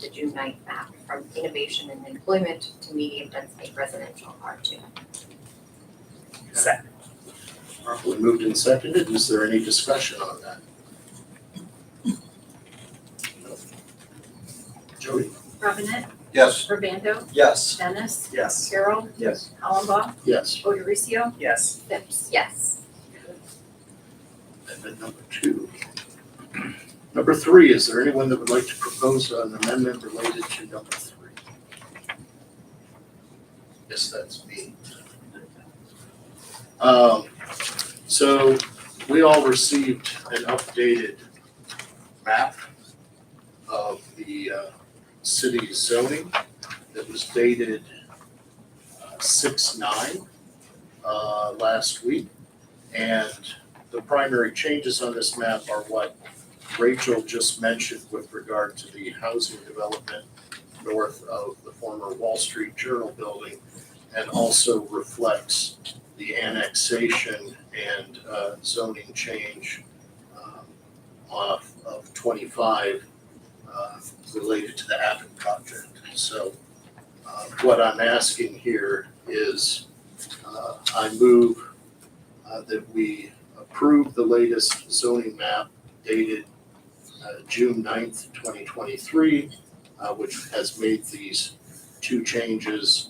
the June 9th map, from innovation and employment to medium density residential R2. Second. Properly moved and seconded. Is there any discussion on that? Jody? Robinette, Yes. Urbando, Yes. Dennis, Yes. Carol, Yes. Hollenbaugh, Yes. Odericio, Yes. Phipps. Yes. And then number 2. Number 3, is there anyone that would like to propose an amendment related to number 3? Yes, that's me. So we all received an updated map of the city zoning that was dated 6/9 last week. And the primary changes on this map are what Rachel just mentioned with regard to the housing development north of the former Wall Street Journal building, and also reflects the annexation and zoning change off of 25 related to the Abbott project. So what I'm asking here is I move that we approve the latest zoning map dated June 9th, 2023, which has made these two changes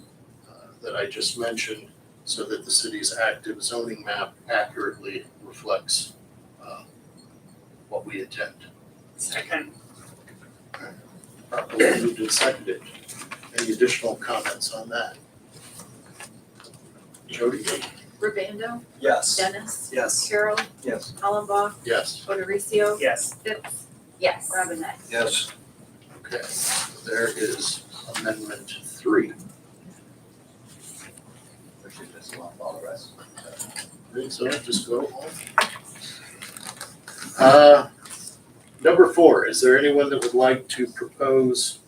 that I just mentioned so that the city's active zoning map accurately reflects what we intend. Second. Properly moved and seconded. Any additional comments on that? Jody? Rabando, Yes. Dennis, Yes. Carol, Yes. Hollenbaugh, Yes. Odericio, Yes. Phipps, Yes. Robinette. Yes. Okay, there is amendment 3. We should just lump all the rest. Think so, just go home. Number 4, is there anyone that would like to propose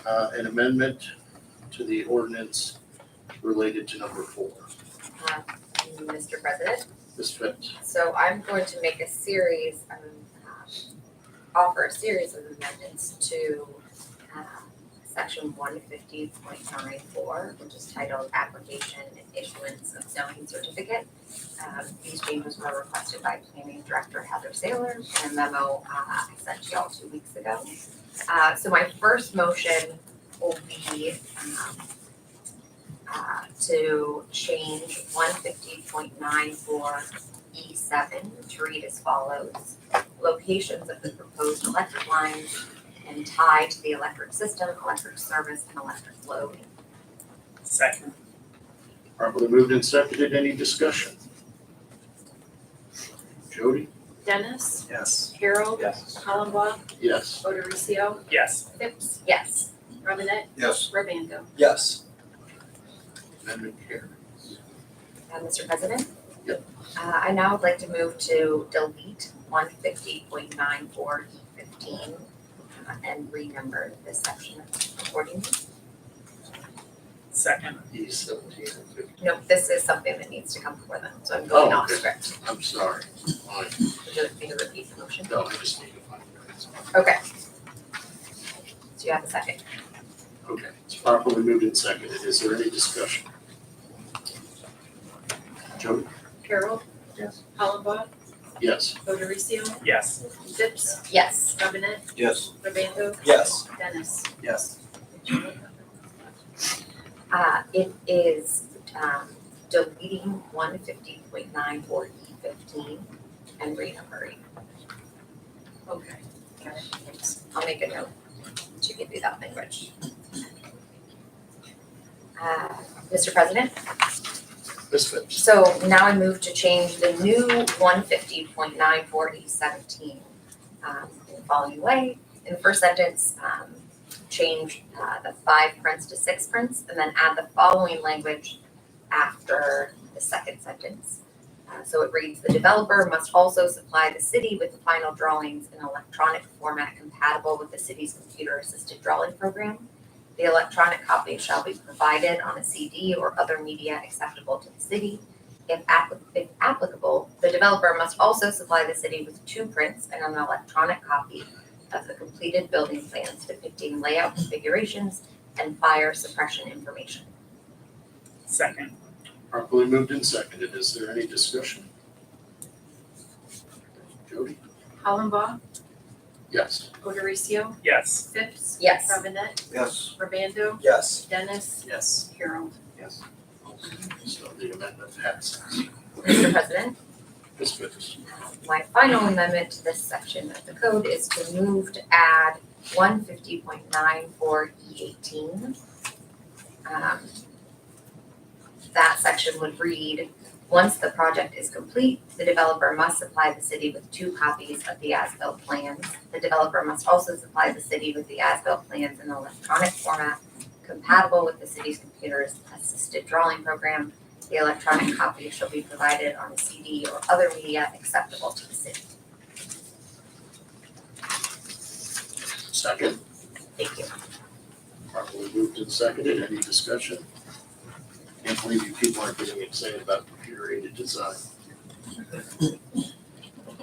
an amendment to the ordinance related to number 4? Mr. President, Ms. Phipps? so I'm going to make a series of, offer a series of amendments to section 150.94, which is titled Application and Issuance of Zoning Certificate. These changes were requested by Planning Director Heather Saylor in a memo I sent to y'all 2 weeks ago. So my first motion will be to change 150.94E7 to read as follows. Locations of the proposed electric lines and tie to the electric system, electric service, and electric load. Second. Properly moved and seconded, any discussion? Jody? Dennis, Yes. Carol, Yes. Hollenbaugh, Yes. Odericio, Yes. Phipps, Yes. Robinette, Yes. Rabando. Yes. Amendment carries. Mr. President? Yep. I now would like to move to delete 150.94E15 and renumber this section accordingly. Second. E17 and 15. No, this is something that needs to come before them, so I'm going off okay. script. I'm sorry. Fine. Would you like me to repeat the motion? No, I just need to find it. Okay. So you have a second. Okay, it's properly moved and seconded. Is there any discussion? Jody? Carol, Yes. Hollenbaugh, Yes. Odericio, Yes. Phipps, Yes. Robinette, Yes. Rabando, Yes. Dennis. Yes. It is deleting 150.94E15 and renumbering. Okay. I'll make a note to give you that language. Mr. President, Ms. Phipps? so now I move to change the new 150.94E17 in the following way. In the first sentence, change the 5 prints to 6 prints, and then add the following language after the second sentence. So it reads, the developer must also supply the city with the final drawings in electronic format compatible with the city's computer-assisted drawing program. The electronic copy shall be provided on a CD or other media acceptable to the city. If applicable, the developer must also supply the city with 2 prints and an electronic copy of the completed building plans depicting layout configurations and fire suppression information. Second. Properly moved and seconded. Is there any discussion? Jody? Hollenbaugh, Yes. Odericio, Yes. Phipps, Yes. Robinette, Yes. Rabando, Yes. Dennis, Yes. Carol. Yes. Okay, so the amendment passes. Mr. President, Ms. Phipps? my final amendment to this section of the code is to move to add 150.94E18. That section would read, once the project is complete, the developer must supply the city with 2 copies of the as-built plans. The developer must also supply the city with the as-built plans in electronic format compatible with the city's computer-assisted drawing program. The electronic copy shall be provided on a CD or other media acceptable to the city. Second. Thank you. Properly moved and seconded. Any discussion? Can't believe you people aren't getting excited about computer-aided design.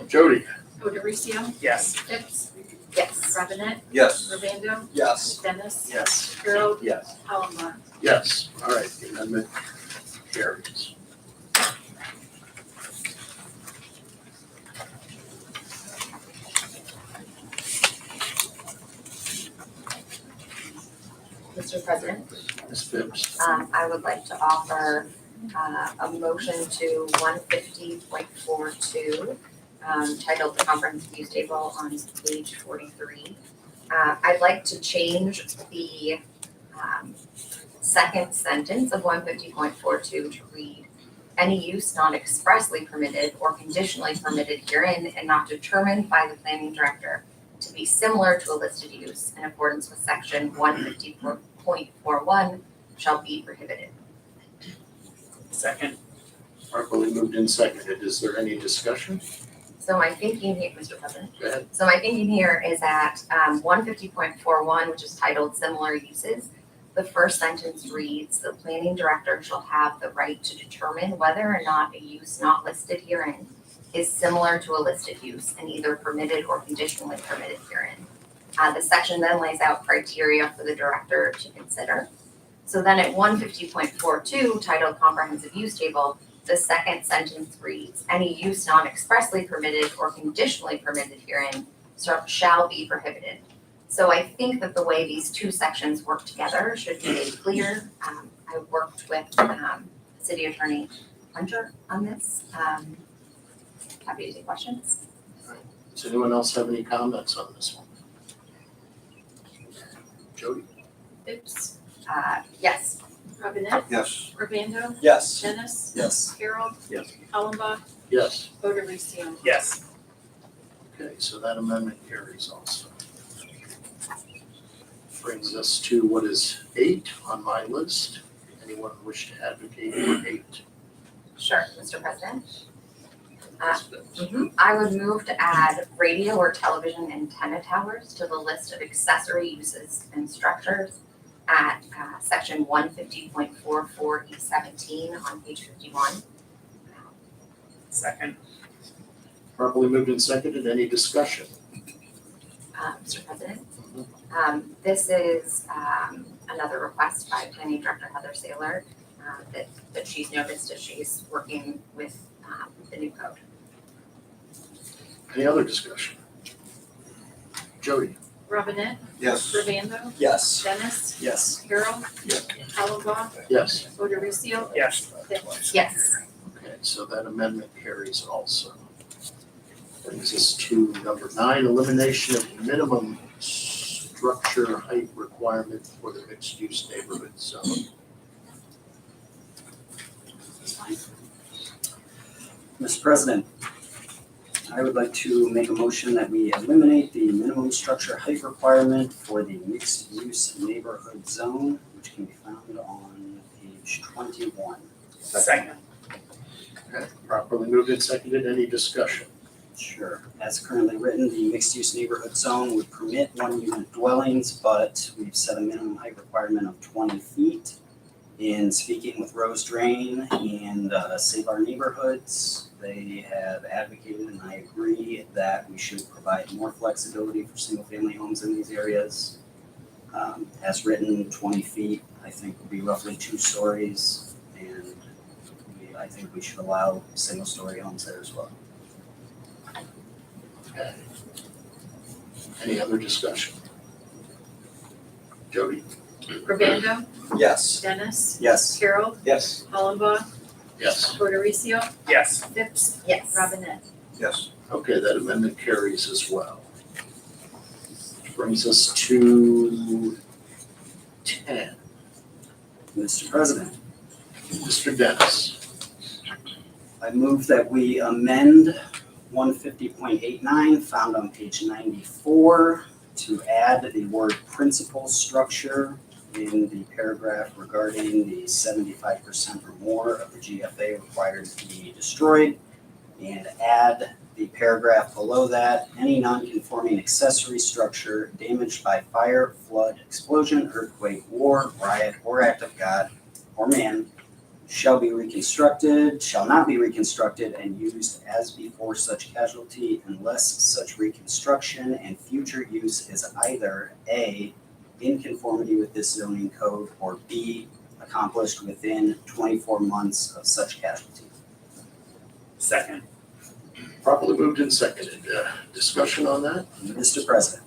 Jody? Odericio? Yes. Phipps? Yes. Robinette? Yes. Ravando? Yes. Dennis? Yes. Harold? Yes. Hollenbach? Yes. All right, the amendment carries. Mr. President, Ms. Phipps? I would like to offer a motion to 150.42, titled the comprehensive use table on page 43. I'd like to change the second sentence of 150.42 to read, any use not expressly permitted or conditionally permitted herein and not determined by the planning director to be similar to a listed use in accordance with section 150.41 shall be prohibited. Second. Properly moved and seconded. Is there any discussion? So my thinking here, Mr. President, Go ahead. so my thinking here is that 150.41, which is titled similar uses, the first sentence reads, the planning director shall have the right to determine whether or not a use not listed herein is similar to a listed use and either permitted or conditionally permitted herein. The section then lays out criteria for the director to consider. So then at 150.42, titled comprehensive use table, the second sentence reads, any use not expressly permitted or conditionally permitted herein shall be prohibited. So I think that the way these two sections work together should be made clear. I worked with City Attorney Hunter on this. Happy to take questions. Does anyone else have any comments on this one? Jody? Phipps? Yes. Robinette? Yes. Ravando? Yes. Dennis? Yes. Harold? Yes. Hollenbach? Yes. Odericio? Yes. Okay, so that amendment carries also. Brings us to what is 8 on my list. Anyone wish to advocate for 8? Sure, Mr. President. I would move to add radio or television antenna towers to the list of accessory uses and structures at section 150.44E17 on page 51. Second. Properly moved and seconded. Any discussion? Mr. President, this is another request by Planning Director Heather Saylor that she's noticed as she's working with the new code. Any other discussion? Jody? Robinette? Yes. Ravando? Yes. Dennis? Yes. Harold? Yes. Hollenbach? Yes. Odericio? Yes. Phipps? Yes. Okay, so that amendment carries also. Brings us to number 9, elimination of minimum structure height requirement for the mixed-use neighborhood zone. Mr. President, I would like to make a motion that we eliminate the minimum structure height requirement for the mixed-use neighborhood zone, which can be found on page 21. Second. Okay, properly moved and seconded. Any discussion? Sure. As currently written, the mixed-use neighborhood zone would permit one-unit dwellings, but we've set a minimum height requirement of 20 feet. In speaking with Rose Drain and Save Our Neighborhoods, they have advocated, and I agree, that we should provide more flexibility for single-family homes in these areas. As written, 20 feet, I think, would be roughly 2 stories, and I think we should allow single-story homes there as well. Okay. Any other discussion? Jody? Ravando? Yes. Dennis? Yes. Harold? Yes. Hollenbach? Yes. Odericio? Yes. Phipps? Yes. Robinette? Yes. Okay, that amendment carries as well. Brings us to 10. Mr. President, Mr. Dennis. I move that we amend 150.89 found on page 94 to add the word principal structure in the paragraph regarding the 75% or more of the GFA required to be destroyed, and add the paragraph below that, any non-conforming accessory structure damaged by fire, flood, explosion, earthquake, war, riot, or act of God or man shall not be reconstructed and used as before such casualty unless such reconstruction and future use is either A, in conformity with this zoning code, or B, accomplished within 24 months of such casualty. Second. Properly moved and seconded. Discussion on that? Mr. President,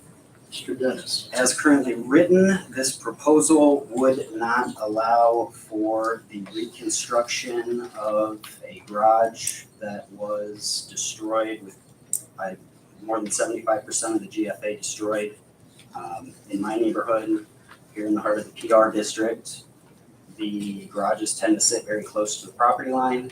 Mr. Dennis. as currently written, this proposal would not allow for the reconstruction of a garage that was destroyed by more than 75% of the GFA destroyed. In my neighborhood, here in the heart of the PR district, the garages tend to sit very close to the property line.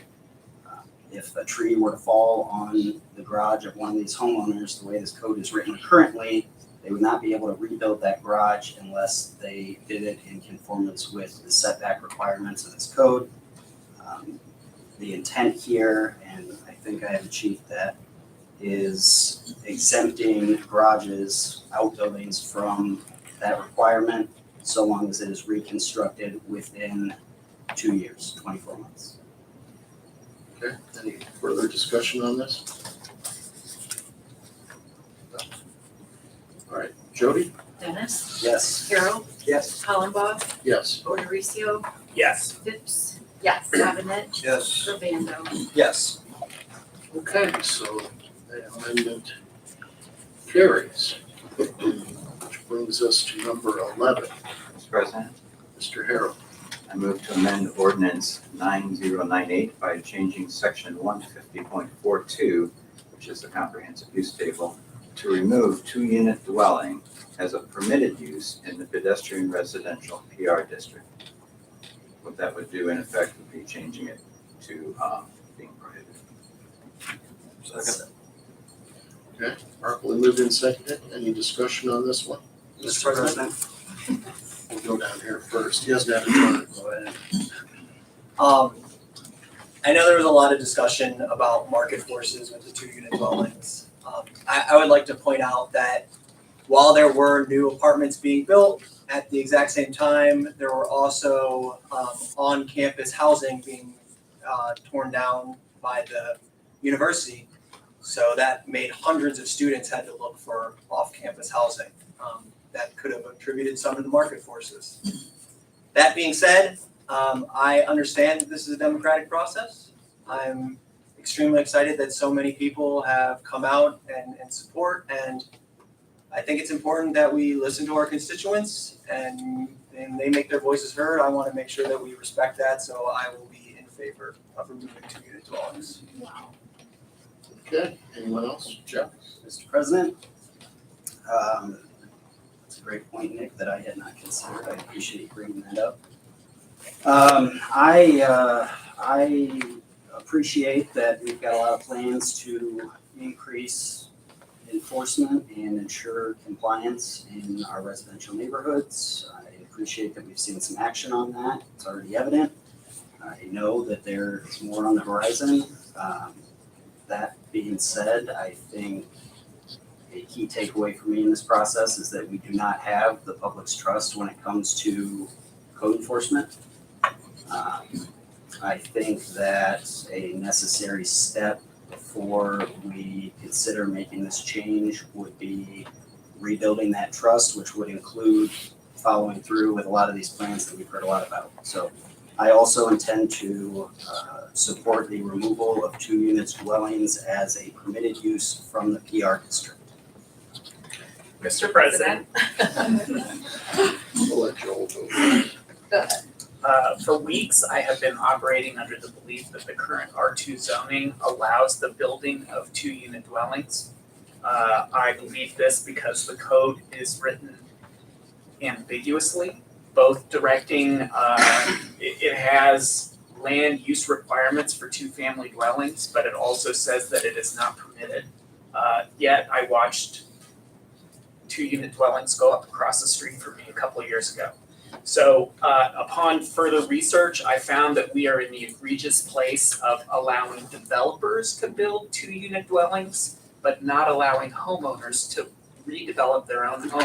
If a tree were to fall on the garage of one of these homeowners, the way this code is written currently, they would not be able to rebuild that garage unless they did it in conformance with the setback requirements of this code. The intent here, and I think I have achieved that, is exempting garages, outbuildings from that requirement so long as it is reconstructed within 2 years, 24 months. Okay, any further discussion on this? No. All right, Jody? Dennis, Yes. Harold, Yes. Hollenbach, Yes. Odericio, Yes. Phipps, Yes. Robinette, Yes. Urbando. Yes. Okay, so the amendment carries. Which brings us to number 11. Mr. President, Mr. Harold. I move to amend ordinance 9098 by changing section 150.42, which is the comprehensive use table, to remove two-unit dwelling as a permitted use in the pedestrian residential PR district. What that would do in effect would be changing it to being prohibited. Second. Okay, properly moved and seconded. Any discussion on this one? Mr. President. We'll go down here first. He hasn't had a turn. Go ahead. I know there was a lot of discussion about market forces with the two-unit dwellings. I would like to point out that while there were new apartments being built at the exact same time, there were also on-campus housing being torn down by the university. So that made hundreds of students had to look for off-campus housing. That could have attributed some of the market forces. That being said, I understand that this is a democratic process. I'm extremely excited that so many people have come out and support, and I think it's important that we listen to our constituents and they make their voices heard. I want to make sure that we respect that, so I will be in favor of removing two-unit dwellings. Okay, anyone else? Jeff? Mr. President, that's a great point, Nick, that I had not considered. I appreciate you bringing that up. I appreciate that we've got a lot of plans to increase enforcement and ensure compliance in our residential neighborhoods. I appreciate that we've seen some action on that. It's already evident. I know that there is more on the horizon. That being said, I think a key takeaway for me in this process is that we do not have the public's trust when it comes to code enforcement. I think that a necessary step before we consider making this change would be rebuilding that trust, which would include following through with a lot of these plans that we've heard a lot about. So I also intend to support the removal of two-unit dwellings as a permitted use from the PR district. Mr. President. We'll let Joel go. Go ahead. For weeks, I have been operating under the belief that the current R2 zoning allows the building of two-unit dwellings. I believe this because the code is written ambiguously, both directing, it has land use requirements for two-family dwellings, but it also says that it is not permitted. Yet I watched two-unit dwellings go up across the street from me a couple of years ago. So upon further research, I found that we are in the egregious place of allowing developers to build two-unit dwellings, but not allowing homeowners to redevelop their own home